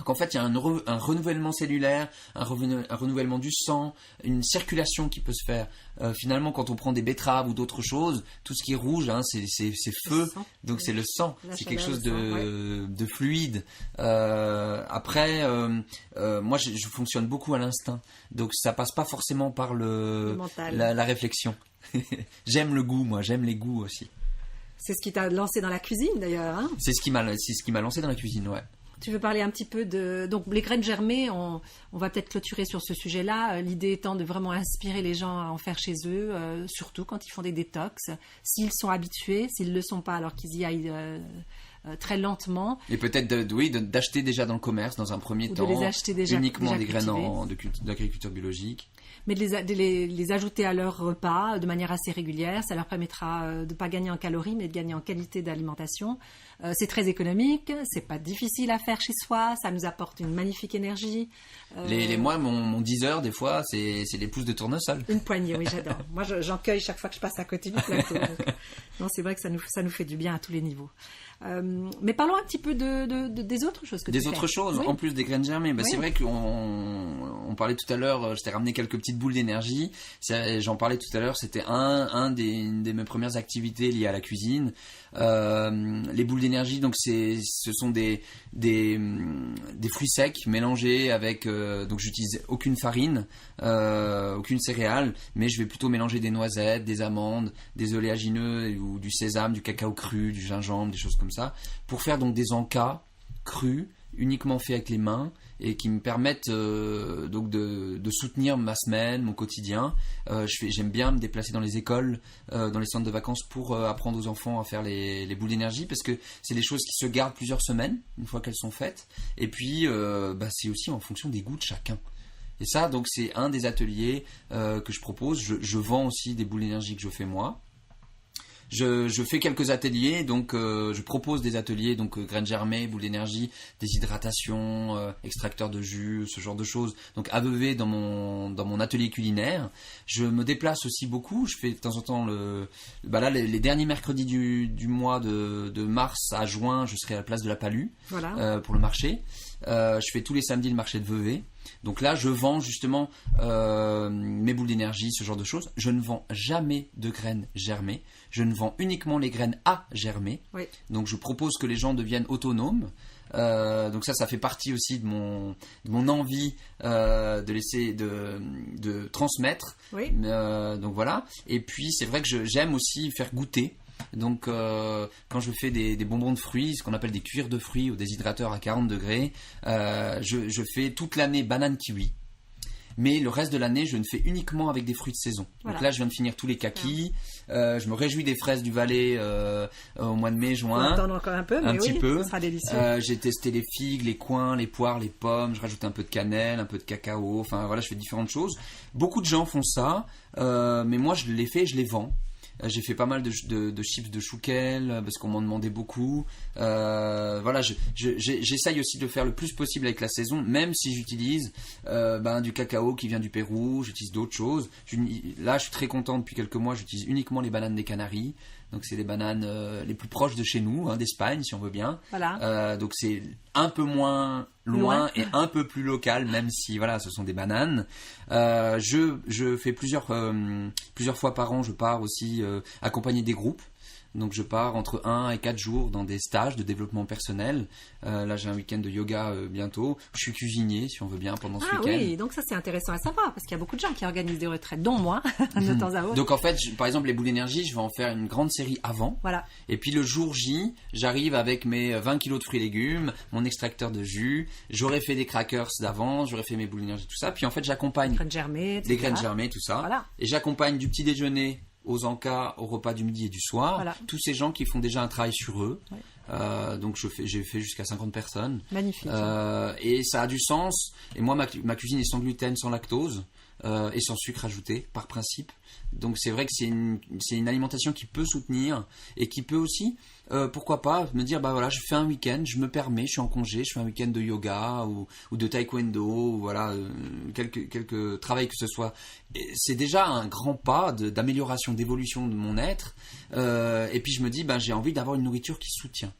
qu'en fait il y a un renouvellement cellulaire, un renouvellement du sang, une circulation qui peut se faire. Finalement, quand on prend des betteraves ou d'autres choses, tout ce qui est rouge, c'est feu, donc c'est le sang, c'est quelque chose de fluide. Après, moi je fonctionne beaucoup à l'instinct, donc ça passe pas forcément par la réflexion. J'aime le goût, moi j'aime les goûts aussi. C'est ce qui t'a lancé dans la cuisine d'ailleurs, hein ? C'est ce qui m'a lancé dans la cuisine, ouais. Tu veux parler un petit peu donc les graines germées, on va peut-être clôturer sur ce sujet-là, l'idée étant de vraiment inspirer les gens à en faire chez eux, surtout quand ils font des détox, s'ils sont habitués, s'ils ne le sont pas alors qu'ils y aillent très lentement. Et peut-être d'acheter déjà dans le commerce dans un premier temps, de les acheter déjà uniquement des cultivées. graines d'agriculture biologique. Mais de les ajouter à leur repas de manière assez régulière, ça leur permettra de ne pas gagner en calories, mais de gagner en qualité d'alimentation. C'est très économique, c'est pas difficile à faire chez soi, ça nous apporte une magnifique énergie. Moi, mon 10 heures, des fois, c'est des pousses de tournesol. Une poignée, oui, j'adore. Moi, j'en cueille chaque fois que je passe à côté du plateau. Non, c'est vrai que ça nous fait du bien à tous les niveaux. Mais parlons un petit peu des autres choses que tu fais. Des autres choses, oui. En plus des graines germées. Oui. C'est vrai qu'on parlait tout à l'heure, je t'ai ramené quelques petites boules d'énergie. J'en parlais tout à l'heure, c'était une de mes premières activités liées à la cuisine. Les boules d'énergie, donc ce sont des fruits secs mélangés avec, donc j'utilise aucune farine, aucune céréale, mais je vais plutôt mélanger des noisettes, des amandes, des oléagineux ou du sésame, du cacao cru, du gingembre, des choses comme ça, pour faire donc des encas crus, uniquement faits avec les mains, et qui me permettent donc de soutenir ma semaine, mon quotidien. J'aime bien me déplacer dans les écoles, dans les centres de vacances pour apprendre aux enfants à faire les boules d'énergie, parce que c'est des choses qui se gardent plusieurs semaines une fois qu'elles sont faites, et puis c'est aussi en fonction des goûts de chacun. Et ça, donc c'est un des ateliers que je propose. Je vends aussi des boules d'énergie que je fais moi. Je fais quelques ateliers, donc je propose des ateliers, donc graines germées, boules d'énergie, déshydratation, extracteur de jus, ce genre de choses. Donc ABV dans mon atelier culinaire. Je me déplace aussi beaucoup. Je fais de temps en temps les derniers mercredis du mois de mars à juin, je serai à la place de la Palue, voilà. Pour le marché. Je fais tous les samedis le marché de Vevey. Donc là, je vends justement mes boules d'énergie, ce genre de choses. Je ne vends jamais de graines germées. Je ne vends uniquement les graines à germer. Oui. Donc je propose que les gens deviennent autonomes. Donc ça fait partie aussi de mon envie de laisser de transmettre. Oui. Donc voilà. Et puis c'est vrai que j'aime aussi faire goûter. Donc quand je fais des bonbons de fruits, ce qu'on appelle des cuirs de fruits au déshydrateur à 40 degrés, je fais toute l'année banane kiwi. Mais le reste de l'année, je ne fais uniquement avec des fruits de saison. Voilà. Donc là, je viens de finir tous les kakis. Je me réjouis des fraises du Valais au mois de mai, juin. On va attendre encore un peu, mais petit peu. Ça sera délicieux. J'ai testé les figues, les coings, les poires, les pommes. Je rajoute un peu de cannelle, un peu de cacao. Enfin voilà, je fais différentes choses. Beaucoup de gens font ça, mais moi, je les fais et je les vends. J'ai fait pas mal de chips de chouquel parce qu'on m'en demandait beaucoup. Voilà, j'essaye aussi de faire le plus possible avec la saison, même si j'utilise du cacao qui vient du Pérou, j'utilise d'autres choses. Là, je suis très content depuis quelques mois, j'utilise uniquement les bananes des Canaries. Donc c'est les bananes les plus proches de chez nous, d'Espagne si on veut bien. Voilà. Donc c'est un peu moins loin et un peu plus local, même si voilà, ce sont des bananes. Je fais plusieurs fois par an, je pars aussi accompagner des groupes. Donc je pars entre 1 et 4 jours dans des stages de développement personnel. Là j'ai un week-end de yoga bientôt. Je suis cuisinier si on veut bien pendant ce week-end. Ah oui, donc ça c'est intéressant à savoir parce qu'il y a beaucoup de gens qui organisent des retraites, dont moi, de temps à autre. Donc en fait, par exemple les boules d'énergie, je vais en faire une grande série avant. Voilà. Et puis le jour J, j'arrive avec mes 20 kilos de fruits et légumes, mon extracteur de jus, j'aurais fait des crackers d'avance, j'aurais fait mes boules d'énergie, tout ça. Puis en fait j'accompagne les graines germées, etc. Les graines germées, tout ça. Voilà. Et j'accompagne du petit déjeuner aux encas, au repas du midi et du soir, voilà. Tous ces gens qui font déjà un travail sur eux. Ouais. Donc j'ai fait jusqu'à 50 personnes. Magnifique. Et ça a du sens. Et moi, ma cuisine est sans gluten, sans lactose et sans sucre ajouté, par principe. Donc c'est vrai que c'est une alimentation qui peut soutenir et qui peut aussi, pourquoi pas, me dire, bah voilà, je fais un week-end, je me permets, je suis en congé, je fais un week-end de yoga ou de taekwondo, ou voilà, quelques travails que ce soit. Et c'est déjà un grand pas d'amélioration, d'évolution de mon être. Et puis je me dis, bah, j'ai envie d'avoir une nourriture qui soutient.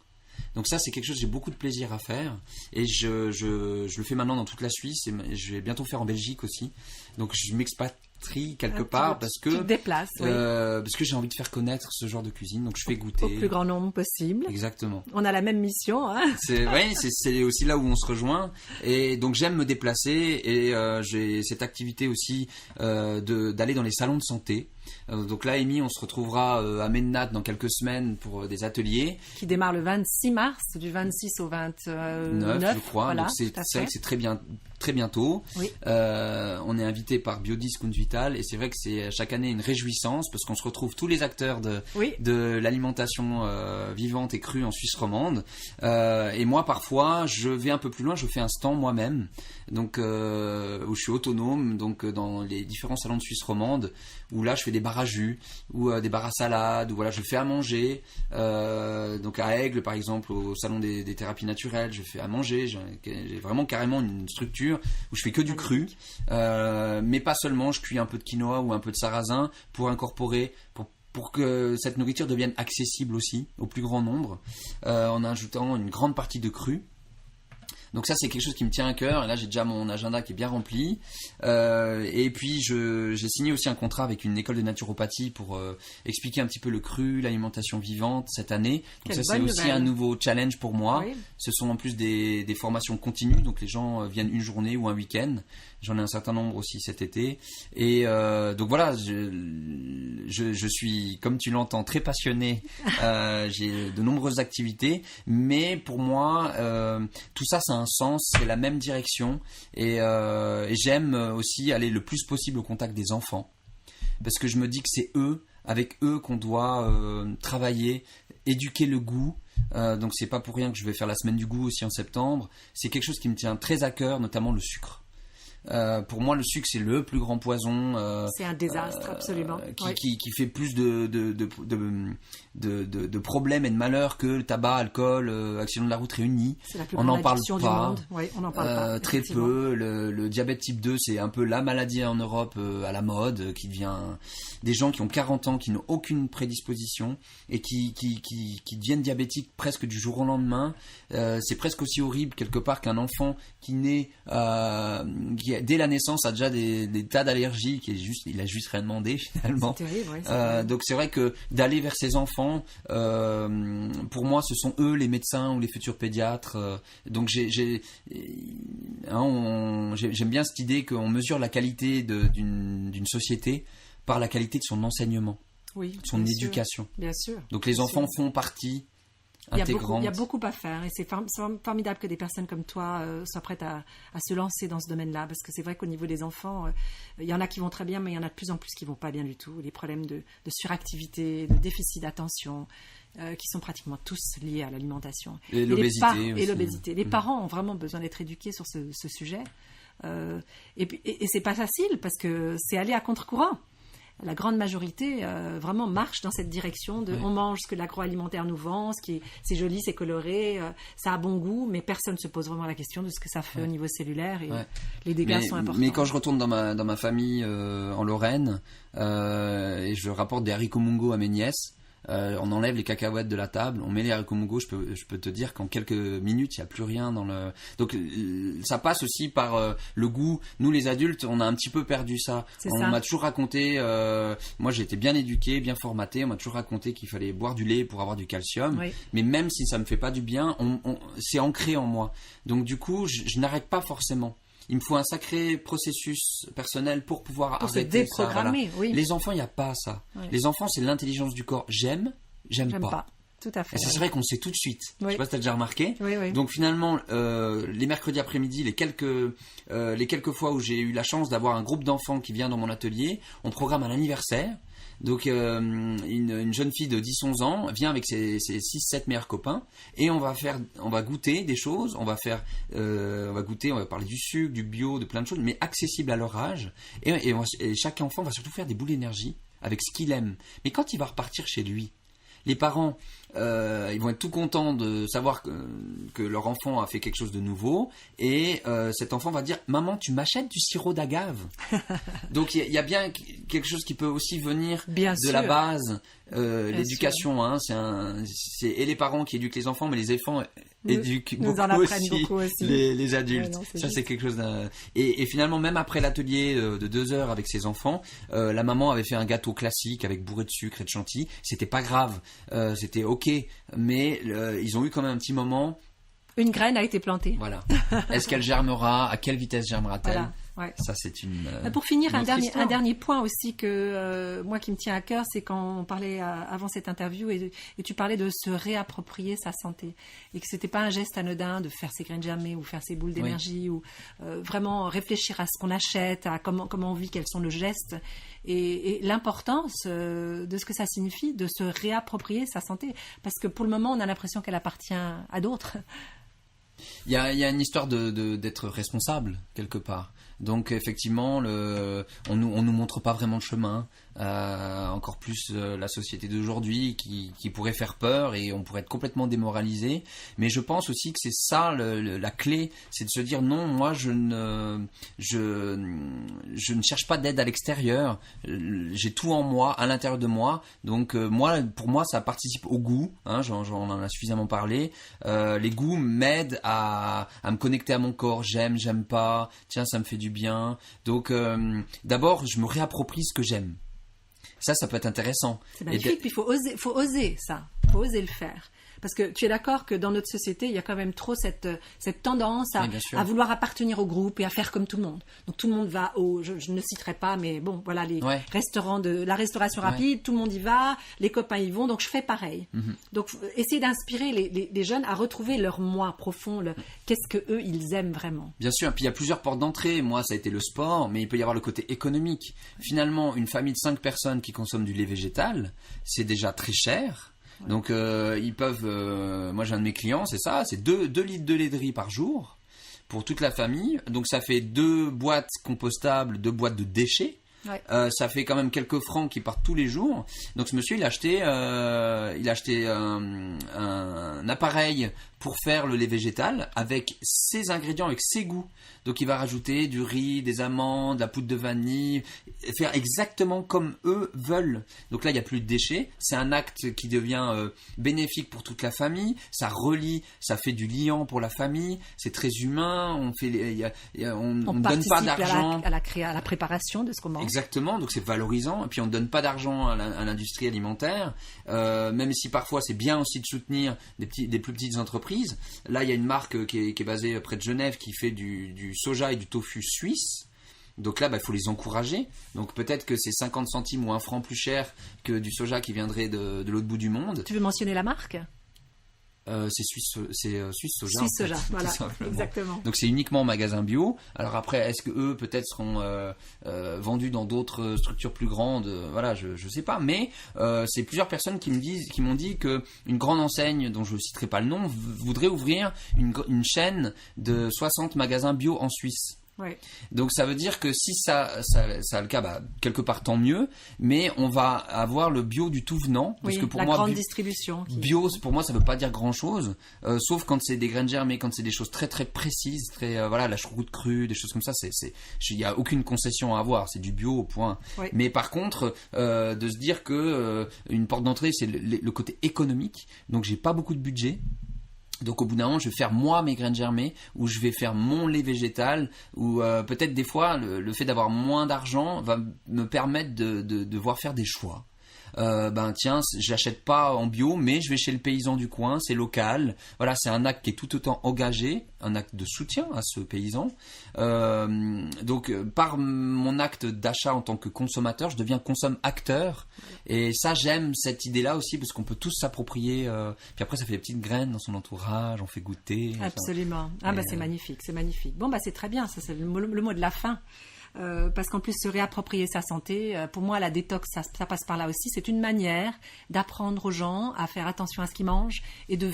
Donc ça, c'est quelque chose que j'ai beaucoup de plaisir à faire. Et je le fais maintenant dans toute la Suisse et je vais bientôt faire en Belgique aussi. Donc je m'expatrie quelque part parce que tu te déplaces, oui. Parce que j'ai envie de faire connaître ce genre de cuisine. Donc je fais goûter au plus grand nombre possible. Exactement. On a la même mission, hein. C'est aussi là où on se rejoint. Et donc j'aime me déplacer et j'ai cette activité aussi d'aller dans les salons de santé. Donc là, Amy, on se retrouvera à Mennat dans quelques semaines pour des ateliers. Qui démarre le 26 mars, du 26 au 29, je crois. Voilà, donc c'est vrai que c'est très bientôt. Oui. On est invité par Biodis Vital et c'est vrai que c'est chaque année une réjouissance parce qu'on se retrouve tous les acteurs de l'alimentation vivante et crue en Suisse romande. Et moi, parfois, je vais un peu plus loin, je fais un stand moi-même, donc où je suis autonome, donc dans les différents salons de Suisse romande, où là je fais des bars à jus ou des bars à salade, où voilà, je fais à manger. Donc à Aigle, par exemple, au salon des thérapies naturelles, je fais à manger. J'ai vraiment carrément une structure où je fais que du cru, mais pas seulement. Je cuis un peu de quinoa ou un peu de sarrasin pour incorporer, pour que cette nourriture devienne accessible aussi au plus grand nombre, en ajoutant une grande partie de cru. Donc ça, c'est quelque chose qui me tient à cœur. Et là, j'ai déjà mon agenda qui est bien rempli. Et puis, j'ai signé aussi un contrat avec une école de naturopathie pour expliquer un petit peu le cru, l'alimentation vivante cette année. Donc ça, c'est aussi un nouveau challenge pour moi. Oui. Ce sont en plus des formations continues. Donc les gens viennent une journée ou un week-end. J'en ai un certain nombre aussi cet été. Et donc voilà, je suis, comme tu l'entends, très passionné. J'ai de nombreuses activités. Mais pour moi, tout ça, c'est un sens, c'est la même direction et j'aime aussi aller le plus possible au contact des enfants parce que je me dis que c'est avec eux qu'on doit travailler, éduquer le goût. Donc c'est pas pour rien que je vais faire la semaine du goût aussi en septembre. C'est quelque chose qui me tient très à cœur, notamment le sucre. Pour moi, le sucre, c'est le plus grand poison. C'est un désastre, absolument. Qui fait plus de problèmes et de malheurs que le tabac, alcool, accident de la route réunis. On n'en parle pas. Du monde. Oui, on n'en parle pas. Très peu. Le diabète type 2, c'est un peu la maladie en Europe à la mode, qui devient des gens qui ont 40 ans, qui n'ont aucune prédisposition et qui deviennent diabétiques presque du jour au lendemain. C'est presque aussi horrible quelque part qu'un enfant qui naît qui dès la naissance a déjà des tas d'allergies, il a juste rien demandé finalement. C'est terrible, oui, donc c'est vrai que d'aller vers ces enfants, pour moi ce sont eux les médecins ou les futurs pédiatres. Donc j'aime bien cette idée qu'on mesure la qualité d'une société par la qualité de son enseignement, de son éducation. Bien sûr. Donc les enfants font partie intégrante. Il y a beaucoup à faire et c'est formidable que des personnes comme toi soient prêtes à se lancer dans ce domaine-là parce que c'est vrai qu'au niveau des enfants, il y en a qui vont très bien mais il y en a de plus en plus qui vont pas bien du tout. Les problèmes de suractivité, de déficit d'attention qui sont pratiquement tous liés à l'alimentation. Et l'obésité. Les parents ont vraiment besoin d'être éduqués sur ce sujet et c'est pas facile parce que c'est aller à contre-courant. la grande majorité vraiment marche dans cette direction de on mange ce que l'agroalimentaire nous vend, c'est joli, c'est coloré, ça a bon goût, mais personne ne se pose vraiment la question de ce que ça fait au niveau cellulaire et les dégâts sont importants. Mais quand je retourne dans ma famille en Lorraine et je rapporte des haricots mungo à mes nièces, on enlève les cacahuètes de la table, on met les haricots mungo, je peux te dire qu'en quelques minutes, il n'y a plus rien dans le... Donc ça passe aussi par le goût. Nous les adultes, on a un petit peu perdu ça. On m'a toujours raconté, moi j'ai été bien éduqué, bien formaté, on m'a toujours raconté qu'il fallait boire du lait pour avoir du calcium. Mais même si ça me fait pas du bien, c'est ancré en moi. Donc du coup, je n'arrête pas forcément. Il me faut un sacré processus personnel pour pouvoir arrêter se déprogrammer, ça. Voilà. Les enfants, il n'y a pas ça. Les enfants, c'est l'intelligence du corps. J'aime pas. Tout à fait. Et c'est vrai qu'on sait tout de suite. Je sais pas si tu as déjà remarqué. Donc finalement, les mercredis après-midi, les quelques fois où j'ai eu la chance d'avoir un groupe d'enfants qui vient dans mon atelier, on programme un anniversaire. Donc une jeune fille de 10-11 ans vient avec ses 6-7 meilleurs copains et on va goûter des choses, on va parler du sucre, du bio, de plein de choses, mais accessibles à leur âge. Et chaque enfant va surtout faire des boules d'énergie avec ce qu'il aime. Mais quand il va repartir chez lui, les parents, ils vont être tout contents de savoir que leur enfant a fait quelque chose de nouveau et cet enfant va dire « Maman, tu m'achètes du sirop d'agave ?» Donc il y a bien quelque chose qui peut aussi venir de la base. L'éducation, c'est les parents qui éduquent les enfants, mais les enfants éduquent beaucoup aussi. Les adultes. C'est quelque chose et finalement, même après l'atelier de 2 heures avec ses enfants, la maman avait fait un gâteau classique avec bourré de sucre et de chantilly. C'était pas grave, c'était ok, mais ils ont eu quand même un petit moment. Une graine a été plantée. Voilà. Est-ce qu'elle germera? À quelle vitesse germera-t-elle? Voilà. Ouais. Ça, c'est une. Pour finir, un dernier point aussi que moi qui me tient à cœur, c'est quand on parlait avant cette interview et tu parlais de se réapproprier sa santé et que c'était pas un geste anodin de faire ses graines germées ou faire ses boules d'énergie ou vraiment réfléchir à ce qu'on achète, à comment on vit, quels sont nos gestes et l'importance de ce que ça signifie de se réapproprier sa santé parce que pour le moment, on a l'impression qu'elle appartient à d'autres. Il y a une histoire d'être responsable quelque part. Donc effectivement, on nous montre pas vraiment le chemin. Encore plus la société d'aujourd'hui qui pourrait faire peur et on pourrait être complètement démoralisé. Mais je pense aussi que c'est ça la clé, c'est de se dire non, moi je ne cherche pas d'aide à l'extérieur. J'ai tout en moi, à l'intérieur de moi. Donc pour moi, ça participe au goût. J'en en a suffisamment parlé. Les goûts m'aident à me connecter à mon corps. J'aime pas. Tiens, ça me fait du bien. Donc d'abord, je me réapproprie ce que j'aime. Ça peut être intéressant. C'est magnifique, puis il faut oser ça, il faut oser le faire. Parce que tu es d'accord que dans notre société, il y a quand même trop cette tendance à vouloir appartenir au groupe et à faire comme tout le monde. Donc tout le monde va je ne citerai pas, mais bon, voilà, les restaurants la restauration rapide, tout le monde y va, les copains y vont, donc je fais pareil. Donc essayer d'inspirer les jeunes à retrouver leur moi profond, qu'est-ce que eux ils aiment vraiment. Bien sûr, puis il y a plusieurs portes d'entrée. Moi, ça a été le sport, mais il peut y avoir le côté économique. Finalement, une famille de 5 personnes qui consomment du lait végétal, c'est déjà très cher. Donc ils peuvent, moi j'ai un de mes clients, c'est 2 litres de lait de riz par jour pour toute la famille. Donc ça fait 2 boîtes compostables, 2 boîtes de déchets. Ça fait quand même quelques francs qui partent tous les jours. Donc ce monsieur il a acheté un appareil pour faire le lait végétal avec ses ingrédients, avec ses goûts. Donc il va rajouter du riz, des amandes, de la poudre de vanille, faire exactement comme eux veulent. Donc là il n'y a plus de déchets, c'est un acte qui devient bénéfique pour toute la famille, ça relie, ça fait du liant pour la famille, c'est très humain, on ne donne pas d'argent à la préparation de ce qu'on mange. Exactement, donc c'est valorisant, et puis on ne donne pas d'argent à l'industrie alimentaire, même si parfois c'est bien aussi de soutenir des plus petites entreprises. Là il y a une marque qui est basée près de Genève qui fait du soja et du tofu suisse. Donc là, il faut les encourager. Donc peut-être que c'est 50 centimes ou 1 franc plus cher que du soja qui viendrait de l'autre bout du monde. Tu veux mentionner la marque ? C'est Suisse Soja. Suisse Soja, voilà, exactement. Donc c'est uniquement en magasin bio. Alors après, est-ce que eux peut-être seront vendus dans d'autres structures plus grandes ? Voilà, je sais pas. Mais c'est plusieurs personnes qui m'ont dit que une grande enseigne dont je ne citerai pas le nom voudrait ouvrir une chaîne de 60 magasins bio en Suisse. Oui. Donc ça veut dire que si ça a le cas, bah, quelque part tant mieux, mais on va avoir le bio du tout venant. Parce que pour la moi, grande distribution. Bio, pour moi, ça veut pas dire grand chose, sauf quand c'est des graines germées, quand c'est des choses très très précises, voilà, la choucroute crue, des choses comme ça, il y a aucune concession à avoir, c'est du bio au point. Oui. Mais par contre, de se dire que une porte d'entrée, c'est le côté économique, donc j'ai pas beaucoup de budget. Donc au bout d'un moment, je vais faire moi mes graines germées, ou je vais faire mon lait végétal, ou peut-être des fois le fait d'avoir moins d'argent va me permettre de devoir faire des choix. Tiens, j'achète pas en bio, mais je vais chez le paysan du coin, c'est local. Voilà, c'est un acte qui est tout autant engagé, un acte de soutien à ce paysan. Donc par mon acte d'achat en tant que consommateur, je deviens consomme-acteur. Et ça, j'aime cette idée-là aussi, parce qu'on peut tous s'approprier. Puis après, ça fait des petites graines dans son entourage, on fait goûter. Absolument. C'est magnifique, c'est magnifique. Bon, c'est très bien, ça c'est le mot de la fin. Parce qu'en plus se réapproprier sa santé, pour moi la détox ça passe par là aussi, c'est une manière d'apprendre aux gens à faire attention à ce qu'ils mangent et de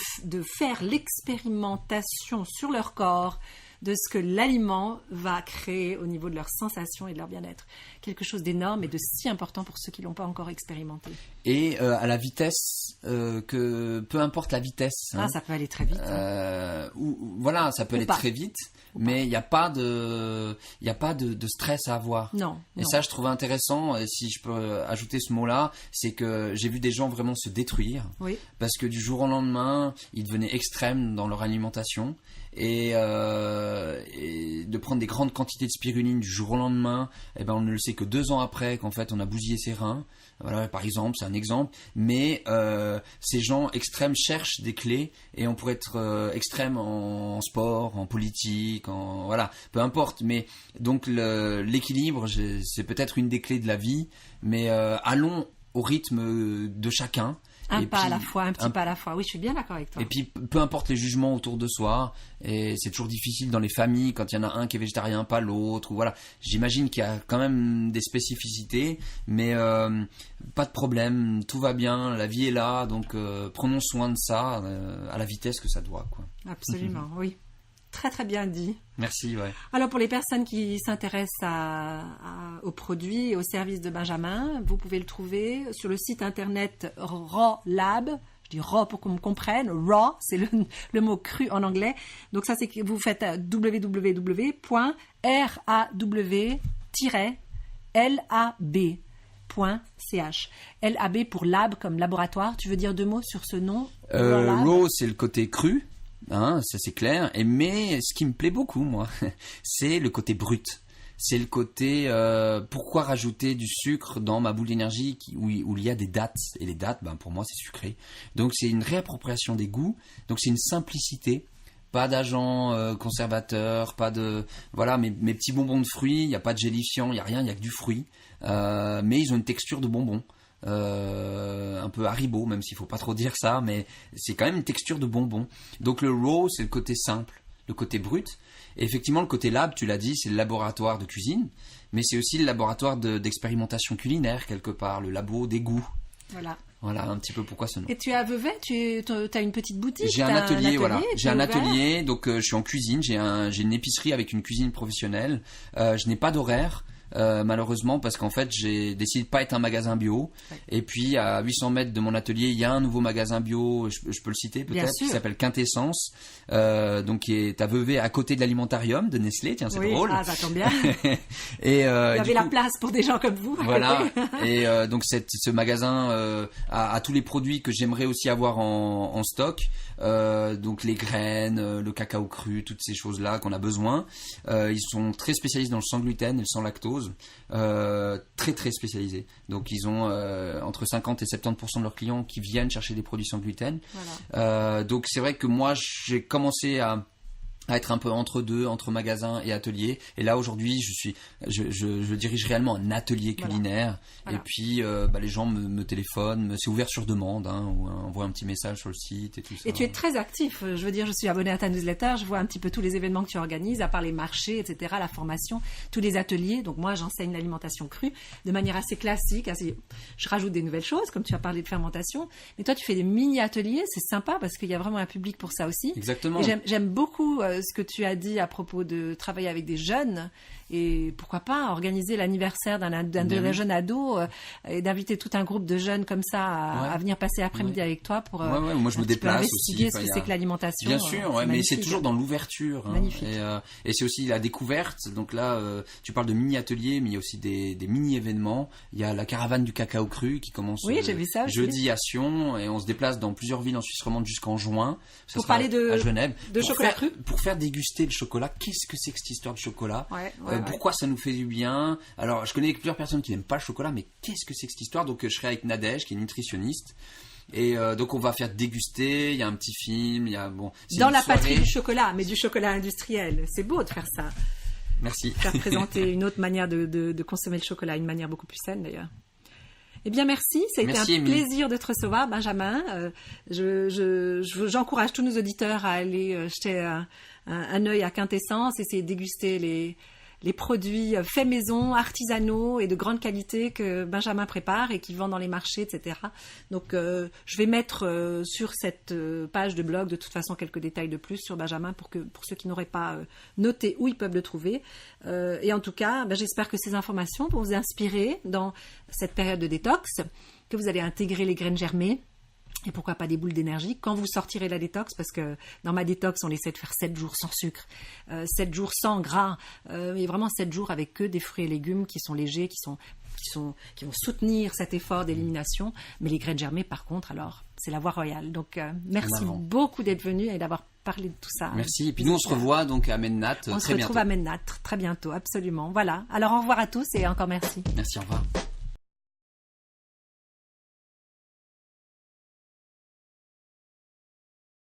faire l'expérimentation sur leur corps de ce que l'aliment va créer au niveau de leurs sensations et de leur bien-être. Quelque chose d'énorme et de si important pour ceux qui ne l'ont pas encore expérimenté. Et à la vitesse, que peu importe la vitesse. Ça peut aller très vite. Voilà, ça peut aller très vite, mais il n'y a pas de stress à avoir. Non. Et ça, je trouve intéressant, et si je peux ajouter ce mot-là, c'est que j'ai vu des gens vraiment se détruire. Oui. Parce que du jour au lendemain, ils devenaient extrêmes dans leur alimentation. Et de prendre des grandes quantités de spiruline du jour au lendemain, on ne le sait que 2 ans après qu'en fait on a bousillé ses reins. Voilà, par exemple, c'est un exemple. Mais ces gens extrêmes cherchent des clés, et on pourrait être extrême en sport, en politique, voilà, peu importe. Mais donc l'équilibre, c'est peut-être une des clés de la vie. Mais allons au rythme de chacun. Un petit pas à la fois. Oui, je suis bien d'accord avec toi. Et puis, peu importe les jugements autour de soi, et c'est toujours difficile dans les familles quand il y en a un qui est végétarien, pas l'autre, ou voilà. J'imagine qu'il y a quand même des spécificités, mais pas de problème, tout va bien, la vie est là, donc prenons soin de ça à la vitesse que ça doit, quoi. Absolument, oui. Très très bien dit. Merci, ouais. Alors pour les personnes qui s'intéressent aux produits et aux services de Benjamin, vous pouvez le trouver sur le site internet Raw Lab. Je dis raw pour qu'on me comprenne. Raw, c'est le mot cru en anglais. Donc ça, c'est que vous faites www.raw-lab.ch. LAB pour lab comme laboratoire. Tu veux dire 2 mots sur ce nom? Raw, c'est le côté cru. Ça c'est clair, mais ce qui me plaît beaucoup, moi, c'est le côté brut. C'est le côté pourquoi rajouter du sucre dans ma boule d'énergie où il y a des dattes, et les dattes, pour moi c'est sucré. Donc c'est une réappropriation des goûts, donc c'est une simplicité, pas d'agents conservateurs, pas de voilà, mes petits bonbons de fruits, il n'y a pas de gélifiant, il n'y a rien, il n'y a que du fruit, mais ils ont une texture de bonbons. Un peu Haribo, même s'il faut pas trop dire ça, mais c'est quand même une texture de bonbon. Donc le raw, c'est le côté simple, le côté brut. Et effectivement, le côté lab, tu l'as dit, c'est le laboratoire de cuisine, mais c'est aussi le laboratoire d'expérimentation culinaire quelque part, le labo des goûts. Voilà un petit peu pourquoi ce nom. Et tu es à Vevey, tu as une petite boutique. J'ai un atelier, voilà. J'ai un atelier, donc je suis en cuisine, j'ai une épicerie avec une cuisine professionnelle. Je n'ai pas d'horaire. Malheureusement, parce qu'en fait j'ai décidé de pas être un magasin bio, et puis à 800 mètres de mon atelier il y a un nouveau magasin bio, je peux le citer peut-être, qui s'appelle Quintessence, donc qui est à Vevey, à côté de l'alimentarium de Nestlé. Tiens, c'est drôle. Ça tombe bien. Et il y avait la place pour des gens comme vous. Voilà. Et donc ce magasin a tous les produits que j'aimerais aussi avoir en stock, donc les graines, le cacao cru, toutes ces choses là qu'on a besoin. Ils sont très spécialisés dans le sans gluten et le sans lactose. Très très spécialisés. Donc ils ont entre 50 et 70% de leurs clients qui viennent chercher des produits sans gluten. Voilà. Donc c'est vrai que moi j'ai commencé à être un peu entre deux, entre magasin et atelier. Et là aujourd'hui, je dirige réellement un atelier culinaire. Voilà. Et puis les gens me téléphonent, c'est ouvert sur demande, ou envoie un petit message sur le site et tout ça. Et tu es très actif. Je veux dire, je suis abonné à ta newsletter, je vois un petit peu tous les événements que tu organises, à part les marchés, etc., la formation, tous les ateliers. Donc moi, j'enseigne l'alimentation crue de manière assez classique. Je rajoute des nouvelles choses, comme tu as parlé de fermentation. Mais toi, tu fais des mini-ateliers, c'est sympa parce qu'il y a vraiment un public pour ça aussi. Exactement. Et j'aime beaucoup ce que tu as dit à propos de travailler avec des jeunes. Et pourquoi pas organiser l'anniversaire d'un jeune ado et d'inviter tout un groupe de jeunes comme ça à venir passer l'après-midi avec toi pour moi je me déplace investiguer aussi. ce que c'est que l'alimentation. Bien sûr, mais c'est toujours dans l'ouverture. Magnifique. Et c'est aussi la découverte. Donc là, tu parles de mini-ateliers, mais il y a aussi des mini-événements. Il y a la caravane du cacao cru qui commence j'ai vu ça aussi. Jeudi à Sion, et on se déplace dans plusieurs villes en Suisse romande jusqu'en juin. Pour parler à Genève. De chocolat cru. Pour faire déguster le chocolat. Qu'est-ce que c'est que cette histoire de chocolat? Pourquoi ça nous fait du bien? Alors, je connais plusieurs personnes qui n'aiment pas le chocolat, mais qu'est-ce que c'est que cette histoire? Donc, je serai avec Nadège, qui est nutritionniste. Et donc, on va faire déguster. Il y a un petit film. Il y a, dans la patrie du chocolat, mais du chocolat industriel. C'est beau de faire ça. Merci. Faire présenter une autre manière de consommer le chocolat, une manière beaucoup plus saine d'ailleurs. Eh bien, merci. Ça a été un plaisir de te recevoir, Benjamin. J'encourage tous nos auditeurs à aller jeter un œil à Quintessence, essayer de déguster les produits faits maison, artisanaux et de grande qualité que Benjamin prépare et qui vend dans les marchés, etc. Donc, je vais mettre sur cette page de blog de toute façon quelques détails de plus sur Benjamin pour ceux qui n'auraient pas noté où ils peuvent le trouver. Et en tout cas, j'espère que ces informations vont vous inspirer dans cette période de détox, que vous allez intégrer les graines germées. Et pourquoi pas des boules d'énergie quand vous sortirez la détox, parce que dans ma détox, on essaie de faire 7 jours sans sucre, 7 jours sans gras, et vraiment 7 jours avec que des fruits et légumes qui sont légers, qui vont soutenir cet effort d'élimination. Mais les graines germées, par contre, alors, c'est la voie royale. Donc, merci beaucoup d'être venu et d'avoir parlé de tout ça. Merci. Et puis nous, on se revoit donc à Mennat très bientôt. On se retrouve à Mennat très bientôt, absolument. Voilà. Alors, au revoir à tous et encore merci. Merci, au revoir.